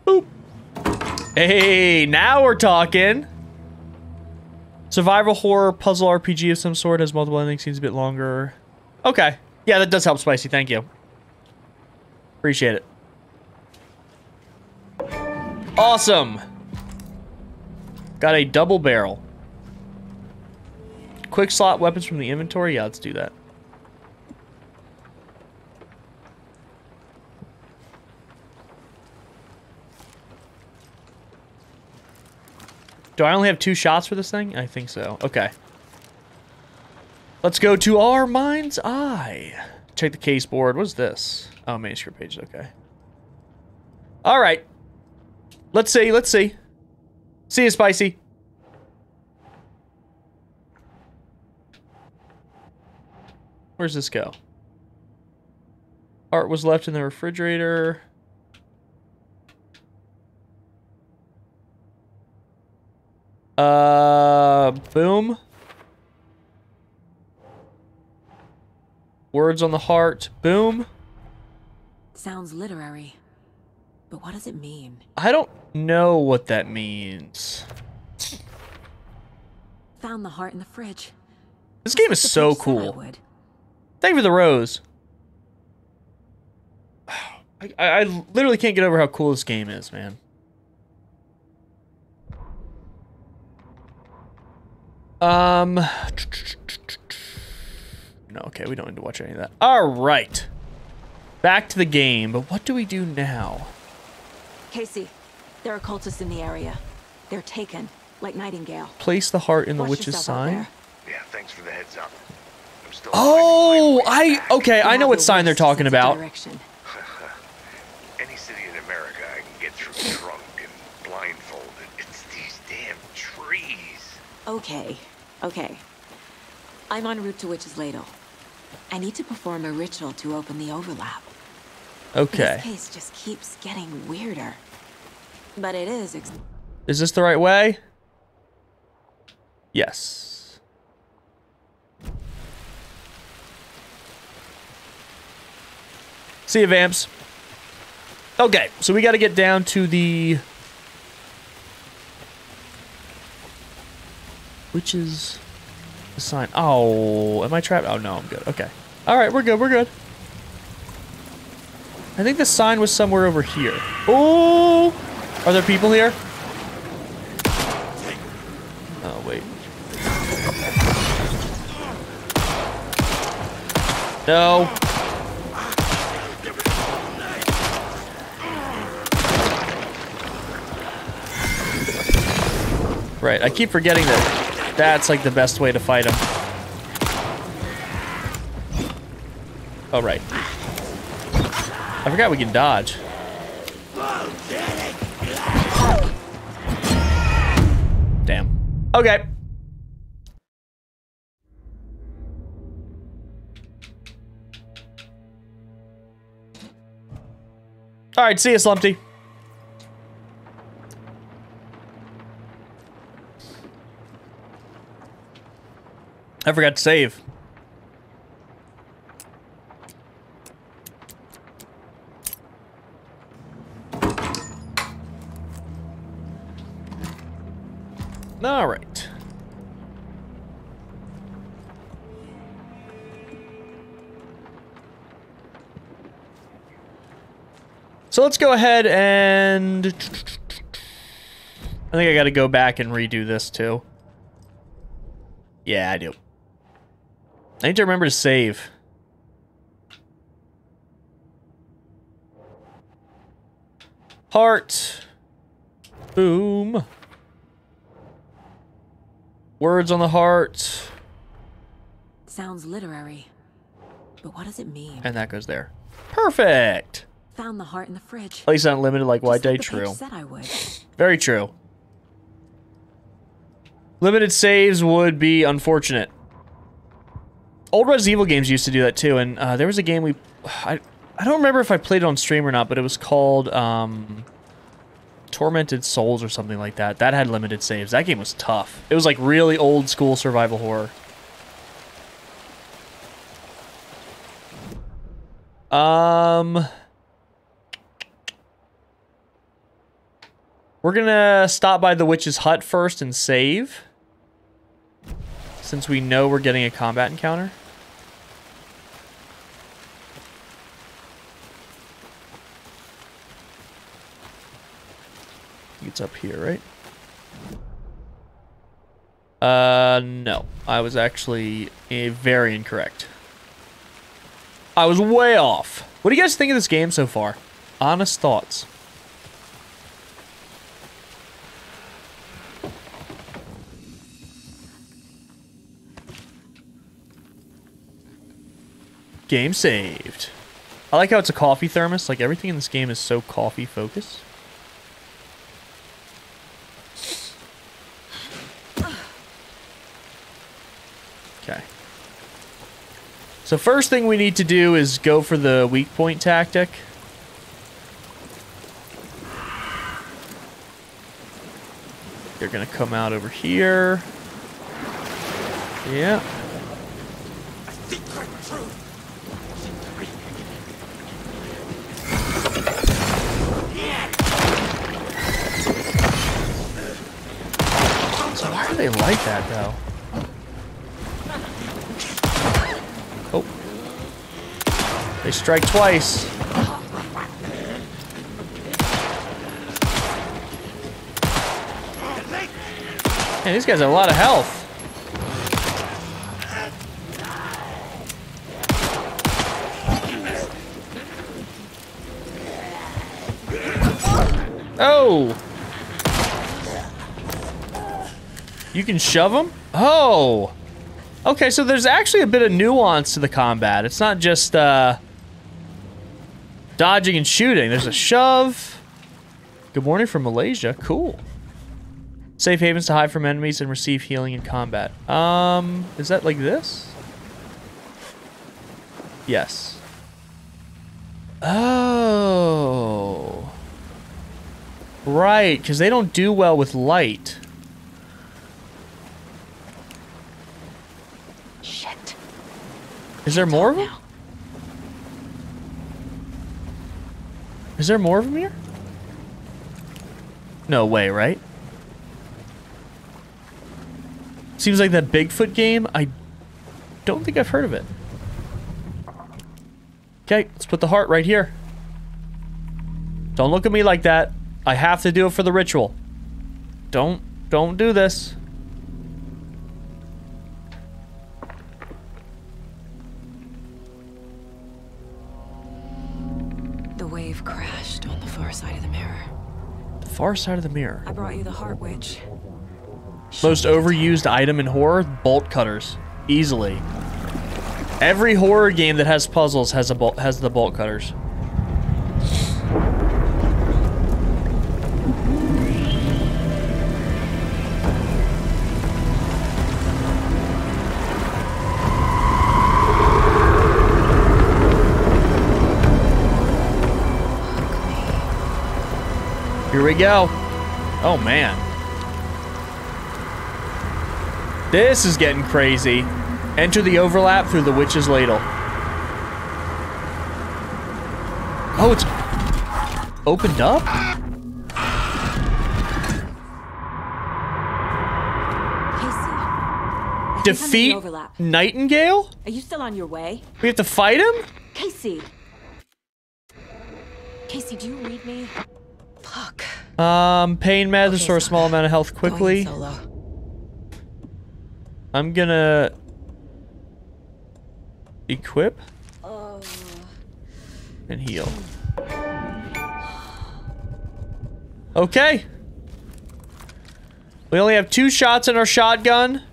Boop. Hey, now we're talking. Survival horror puzzle RPG of some sort, has multiple endings, seems a bit longer. Okay. Yeah, that does help, Spicy. Thank you. Appreciate it. Awesome. Got a double barrel. Quick slot weapons from the inventory. Yeah, let's do that. Do I only have 2 shots for this thing? I think so. Okay. Let's go to our mind's eye. Check the case board. What's this? Oh, manuscript page. Okay. All right. Let's see. Let's see. See you, Spicy. Where's this go? Art was left in the refrigerator. Boom. Words on the heart. Boom. Sounds literary. But what does it mean? I don't know what that means. Found the heart in the fridge. This game is so cool. Thank you for the rose. I literally can't get over how cool this game is, man. No, okay, we don't need to watch any of that. All right. Back to the game, but what do we do now? Casey, there are cultists in the area. They're taken, like Nightingale. Place the heart in the Watch witch's yourself out sign. there. Yeah, thanks for the heads up. I'm still Oh, okay, I know what sign they're talking about. Direction. Any city in America I can get through drunk and blindfolded. It's these damn trees. Okay, okay. I'm en route to Witch's Ladle. I need to perform a ritual to open the overlap. Okay. This case just keeps getting weirder. But it is. Is this the right way? Yes. See you, Vamps. Okay, so we got to get down to the... Which is the sign? Oh, am I trapped? Oh, no, I'm good. Okay. All right, we're good. We're good. I think the sign was somewhere over here. Oh! Are there people here? Oh, wait. No. Right, I keep forgetting that that's like the best way to fight him. Oh, right. I forgot we can dodge. Damn. Okay. All right, see you, Slumpty. I forgot to save. All right. So let's go ahead and... I think I got to go back and redo this too. Yeah, I do. I need to remember to save. Heart. Boom. Words on the heart. Sounds literary. But what does it mean? And that goes there. Perfect. Found the heart in the fridge. At least unlimited like White Day. Just like the True. page said I would. Very true. Limited saves would be unfortunate. Old Resident Evil games used to do that too, and there was a game I don't remember if I played it on stream or not, but it was called Tormented Souls or something like that. That had limited saves. That game was tough. It was like really old school survival horror. We're gonna stop by the witch's hut first and save, since we know we're getting a combat encounter. It's up here, right? No. I was actually very incorrect. I was way off. What do you guys think of this game so far? Honest thoughts. Game saved. I like how it's a coffee thermos. Like, everything in this game is so coffee focused. Okay. So first thing we need to do is go for the weak point tactic. You're gonna come out over here. Yeah. So why do they like that though? Oh. They strike twice. Man, these guys have a lot of health. Oh! You can shove them? Oh! Okay, so there's actually a bit of nuance to the combat. It's not just, dodging and shooting. There's a shove. Good morning from Malaysia. Cool. Safe havens to hide from enemies and receive healing in combat. Is that like this? Yes. Oh. Right, because they don't do well with light. Shit. Is there more of them? Is there more of them here? No way, right? Seems like that Bigfoot game. I don't think I've heard of it. Okay, let's put the heart right here. Don't look at me like that. I have to do it for the ritual. Don't do this. The wave crashed on the far side of the mirror. The far side of the mirror. I brought you the heart witch. Most overused item in horror? Bolt cutters. Easily. Every horror game that has puzzles has the bolt cutters. we go. Oh, man. This is getting crazy. Enter the overlap through the witch's ladle. Oh, it's opened up? Defeat Nightingale? Are you still on your way? We have to fight him? Casey! Casey, do you read me? Fuck. Pain meds restore a small amount of health quickly. Solo. I'm gonna equip and heal. Okay. We only have 2 shots in our shotgun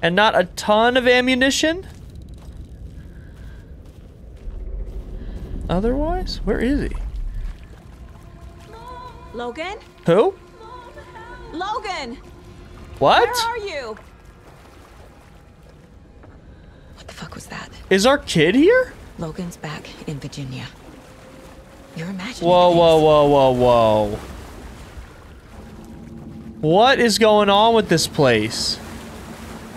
and not a ton of ammunition. Otherwise, where is he? Logan? Who? Logan! What? Where are you? What the fuck was that? Is our kid here? Logan's back in Virginia. You're imagining Whoa, things. whoa, whoa, whoa, whoa. What is going on with this place?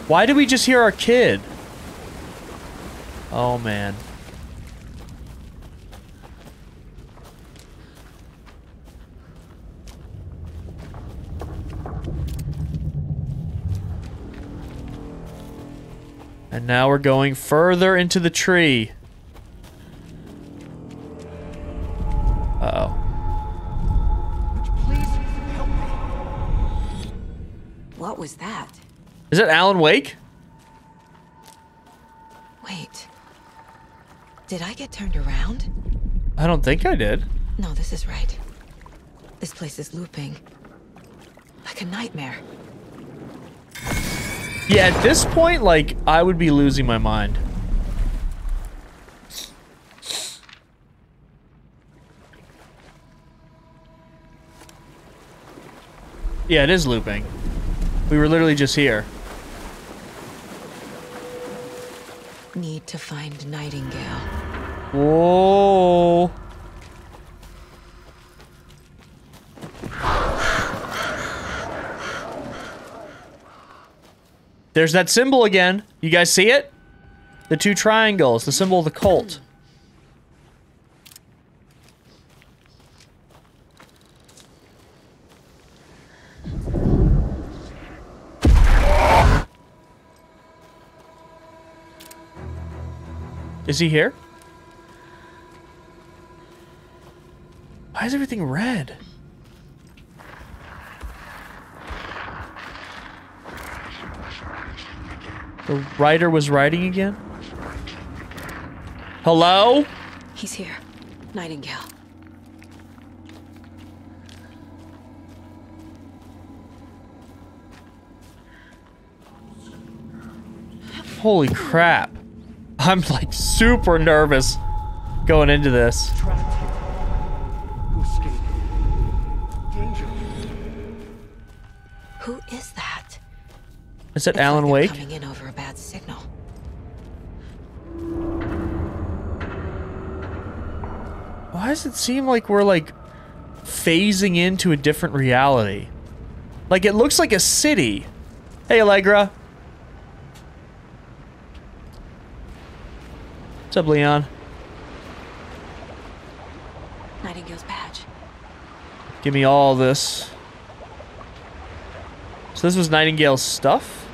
Why did we just hear our kid? Oh, man. And now we're going further into the tree. Uh-oh. Please help me. What was that? Is it Alan Wake? Wait. Did I get turned around? I don't think I did. No, this is right. This place is looping. Like a nightmare. Yeah, at this point, like, I would be losing my mind. Yeah, it is looping. We were literally just here. Need to find Nightingale. Whoa. There's that symbol again. You guys see it? The 2 triangles, the symbol of the cult. Is he here? Why is everything red? The writer was writing again? Hello? He's here. Nightingale. Holy crap. I'm like super nervous going into this. Trapped here. Who escaped? Danger. Who is that? Is it It's Alan like Wake? they're coming in over a bad signal. Why does it seem like we're like phasing into a different reality? Like it looks like a city. Hey, Allegra. What's up, Leon? Nightingale's badge. Give me all this. So this was Nightingale's stuff?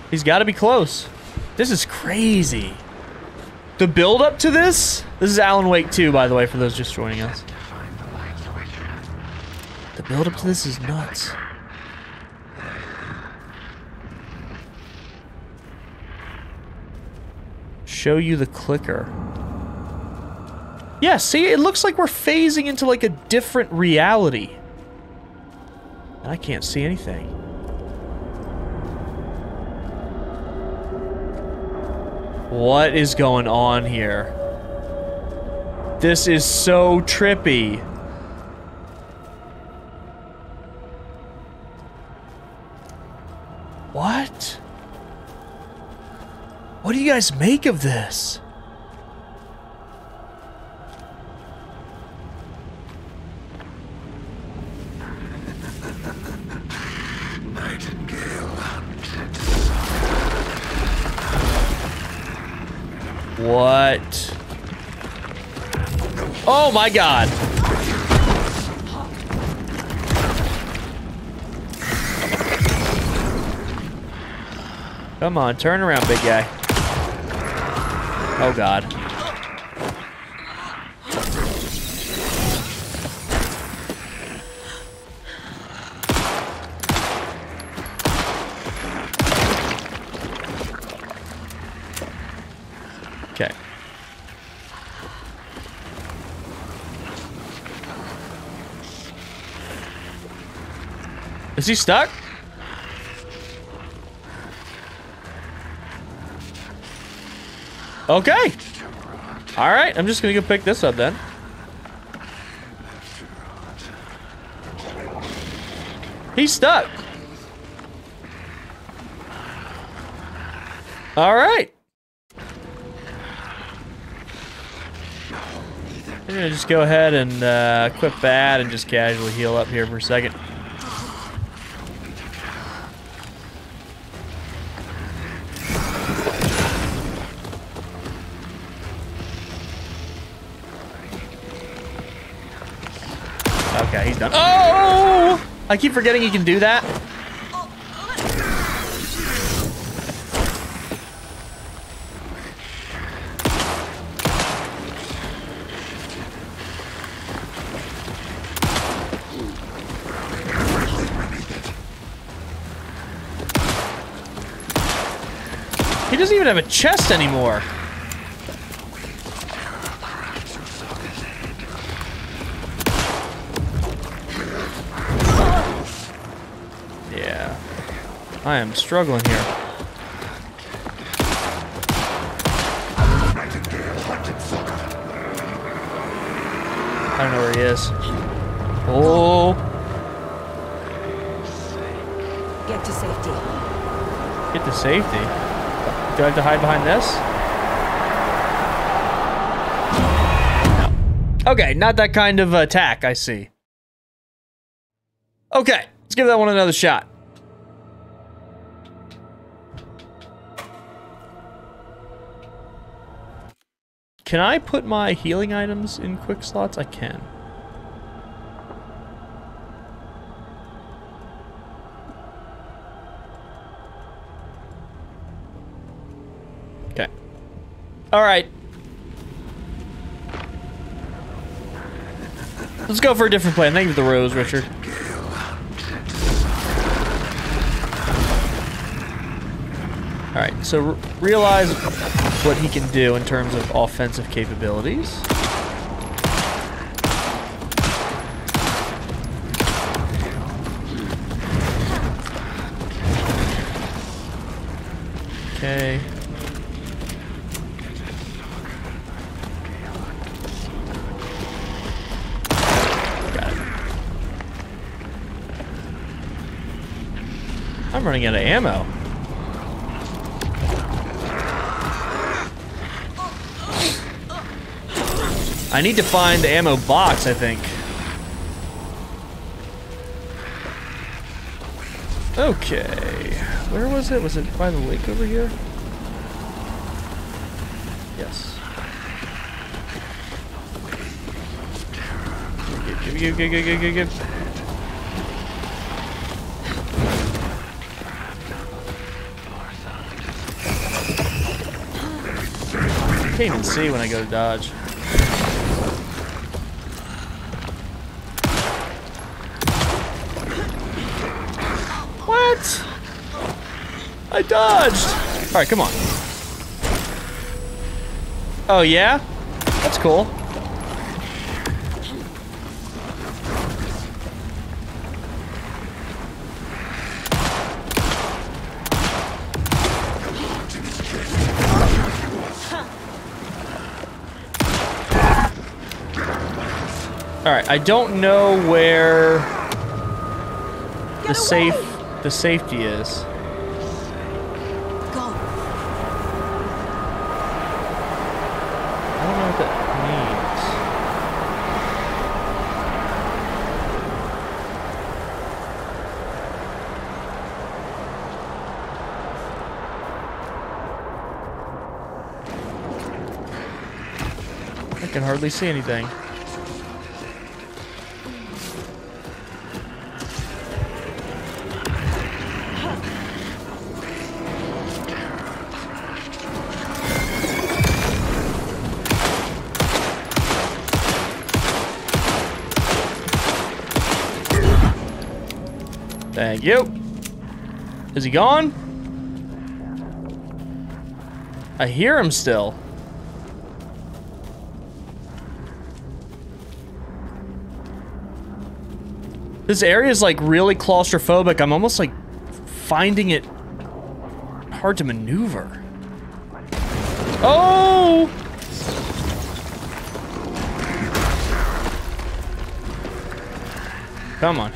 He's got to be close. This is crazy. The build up to this is Alan Wake 2, by the way, for those just joining us. The build up to this is nuts. Show you the clicker. Yeah, see, it looks like we're phasing into like a different reality. And I can't see anything. What is going on here? This is so trippy. What? What do you guys make of this? What? Oh my god. Come on, turn around, big guy. Oh god. Okay. Is he stuck? Okay. All right, I'm just gonna go pick this up then. He's stuck. All right. I'm gonna just go ahead and equip that and just casually heal up here for a second. Okay, he's done. Oh! I keep forgetting he can do that. He doesn't even have a chest anymore. Yeah. I am struggling here. I don't know where he is. Oh. Get to safety. Get to safety? Do I have to hide behind this? No. Okay, not that kind of attack, I see. Okay, let's give that one another shot. Can I put my healing items in quick slots? I can. Okay. All right. Let's go for a different plan. Thank you for the rose, Richard. All right, so realize what he can do in terms of offensive capabilities. Okay. Got it. I'm running out of ammo. I need to find the ammo box, I think. Okay. Where was it? Was it by the lake over here? Yes. Give. I can't even see when I go to dodge. What? I dodged! Alright, come on. Oh, yeah? That's cool. Alright, I don't know where the safety is. Go. I don't know what that means. can hardly see anything. Thank you. Is he gone? I hear him still. This area is like really claustrophobic. I'm almost like finding it hard to maneuver. Oh! Come on.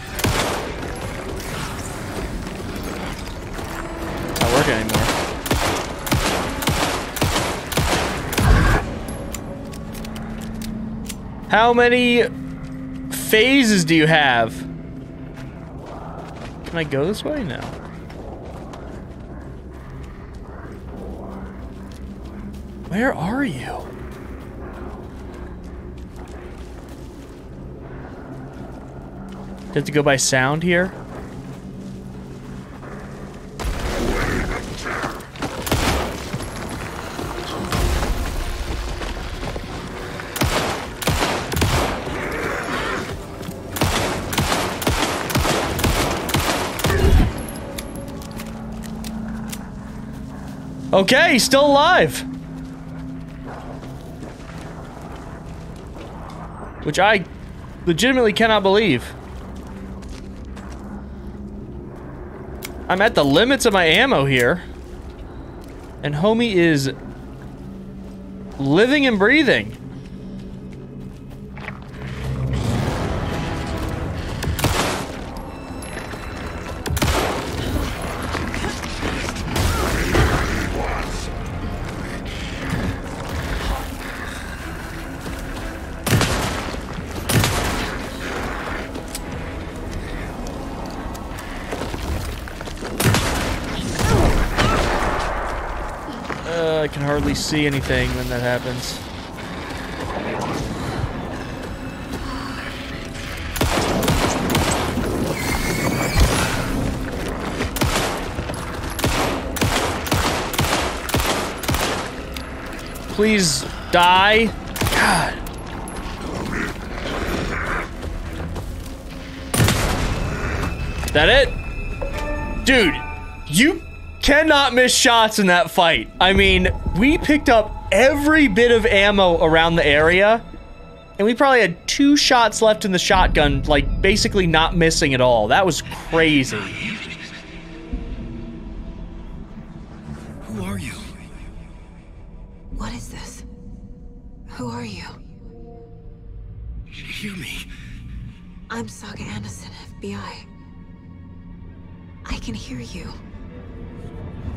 Not working anymore. How many phases do you have? Can I go this way? No. Where are you? Do you have to go by sound here? Okay, he's still alive. Which I legitimately cannot believe. I'm at the limits of my ammo here. And homie is living and breathing. I can hardly see anything when that happens. Please die. God. That it? Dude, you cannot miss shots in that fight. I mean, we picked up every bit of ammo around the area, and we probably had 2 shots left in the shotgun, like, basically not missing at all. That was crazy. Who are you? What is this? Who are you? Hear me. I'm Saga Anderson, FBI. I can hear you.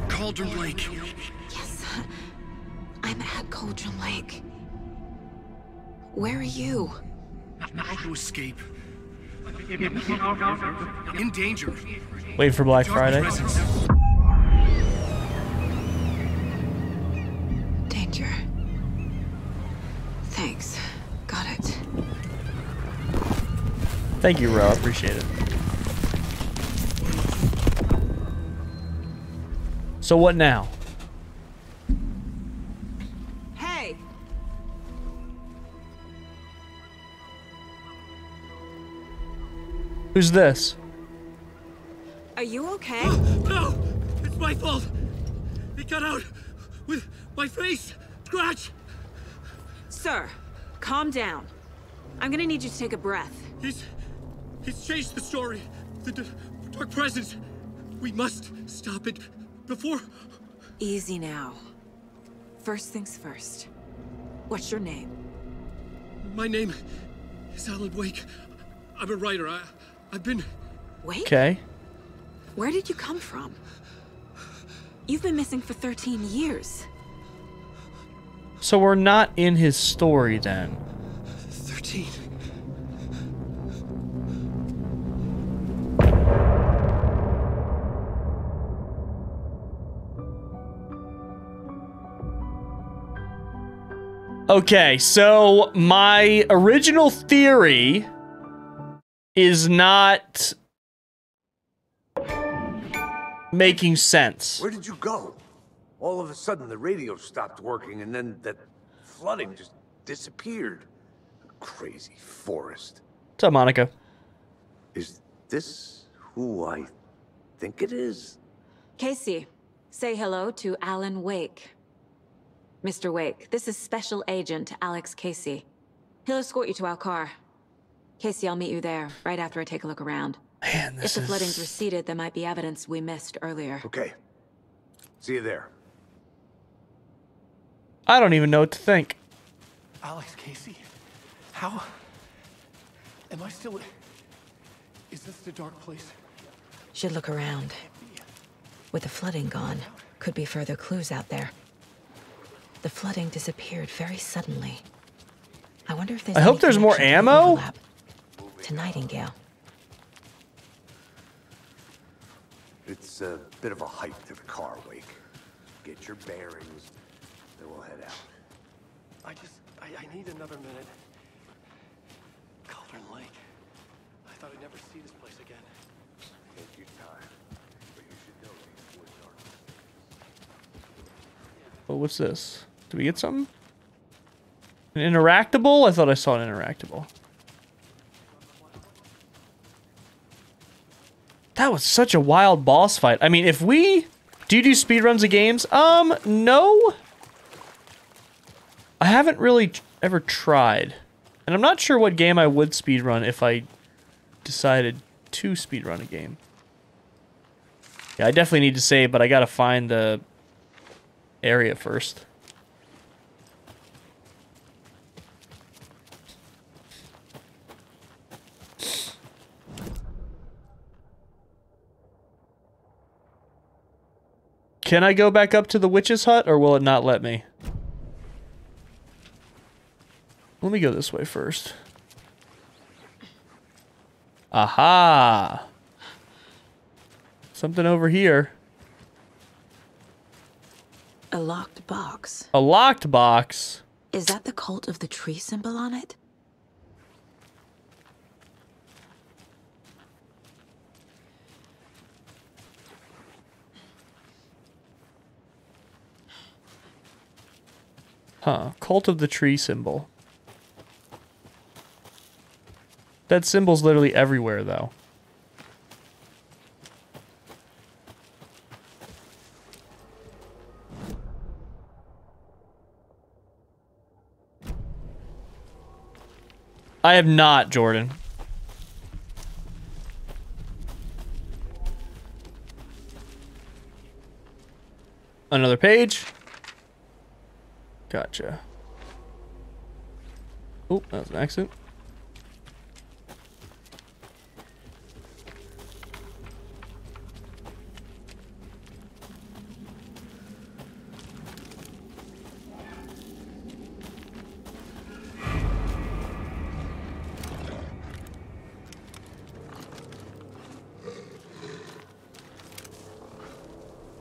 Cauldron Lake. Yes, I'm at Cauldron Lake. Where are you? Not to escape. In danger. Wait for Black Friday. Danger. Thanks. Got it. Thank you, Ro. I appreciate it. So what now? Hey! Who's this? Are you okay? No! It's my fault! It got out with my face! Scratch! Sir, calm down. I'm gonna need you to take a breath. He's changed the story. The dark presence. We must stop it before... Easy now. First things first. What's your name? My name is Alan Wake. I'm a writer. I've been... Wake? Okay. Where did you come from? You've been missing for 13 years. So we're not in his story then. 13. Okay, so my original theory is not making sense. Where did you go? All of a sudden, the radio stopped working, and then that flooding just disappeared. Crazy forest. What's up, Monica? Is this who I think it is? Casey, say hello to Alan Wake. Mr. Wake, this is Special Agent Alex Casey. He'll escort you to our car. Casey, I'll meet you there, right after I take a look around. Man, if the flooding's receded, there might be evidence we missed earlier. Okay. See you there. I don't even know what to think. Alex Casey? How? Am I still... Is this the dark place? Should look around. With the flooding gone, could be further clues out there. The flooding disappeared very suddenly. I wonder if there's I hope there's more ammo. To Nightingale. It's a bit of a hike to the car, Wake. Get your bearings, then we'll head out. I need another minute. Cauldron Lake. I thought I'd never see this place again. Take your time, but you should know these woods are... Oh, what's this? Did we get something? An interactable? I thought I saw an interactable. That was such a wild boss fight. I mean, if we... Do you do speedruns of games? No. I haven't really ever tried. And I'm not sure what game I would speedrun if I decided to speedrun a game. Yeah, I definitely need to save, but I gotta find the area first. Can I go back up to the witch's hut, or will it not let me? Let me go this way first. Aha! Something over here. A locked box. A locked box? Is that the cult of the tree symbol on it? Huh. Cult of the tree symbol. That symbol's literally everywhere, though. I have not, Jordan. Another page. Gotcha. Oh, that was an accident.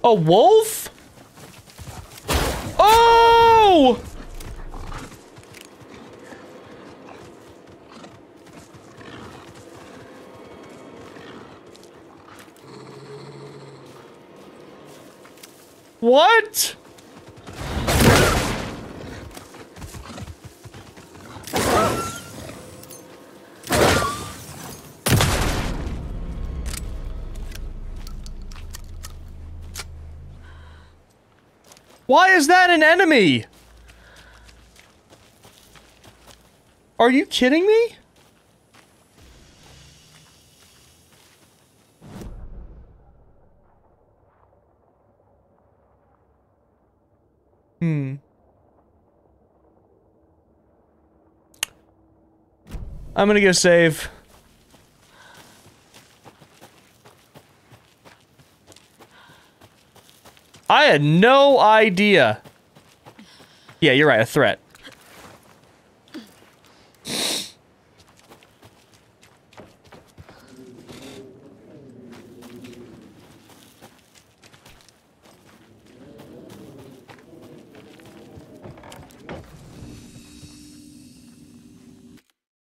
A wolf? Oh! What? Why is that an enemy? Are you kidding me? I'm gonna go save. I had no idea. Yeah, you're right, a threat.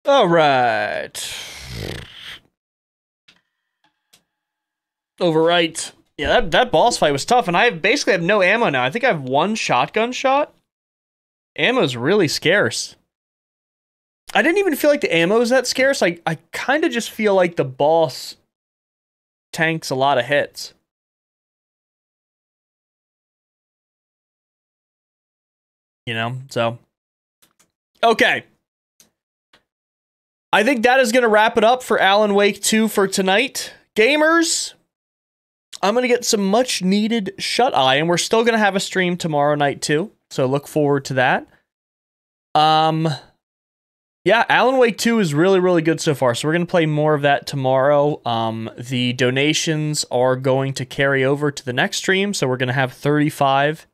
All right. Overwrite. Yeah, that boss fight was tough, and I basically have no ammo now. I think I have one shotgun shot. Ammo's really scarce. I didn't even feel like the ammo is that scarce. I kind of just feel like the boss tanks a lot of hits. You know, so. Okay. I think that is going to wrap it up for Alan Wake 2 for tonight. Gamers, I'm going to get some much needed shut-eye, and we're still going to have a stream tomorrow night too. So look forward to that. Yeah, Alan Wake 2 is really, really good so far. So we're going to play more of that tomorrow. The donations are going to carry over to the next stream. So we're going to have 35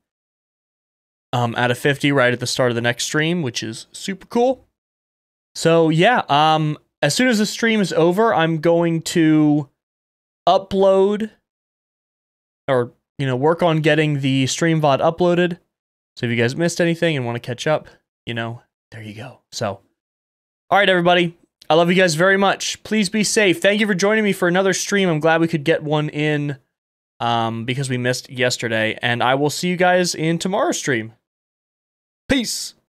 out of 50 right at the start of the next stream, which is super cool. So yeah, as soon as the stream is over, I'm going to upload or, you know, work on getting the stream VOD uploaded. So if you guys missed anything and want to catch up, you know, there you go. So, all right, everybody. I love you guys very much. Please be safe. Thank you for joining me for another stream. I'm glad we could get one in because we missed yesterday. And I will see you guys in tomorrow's stream. Peace.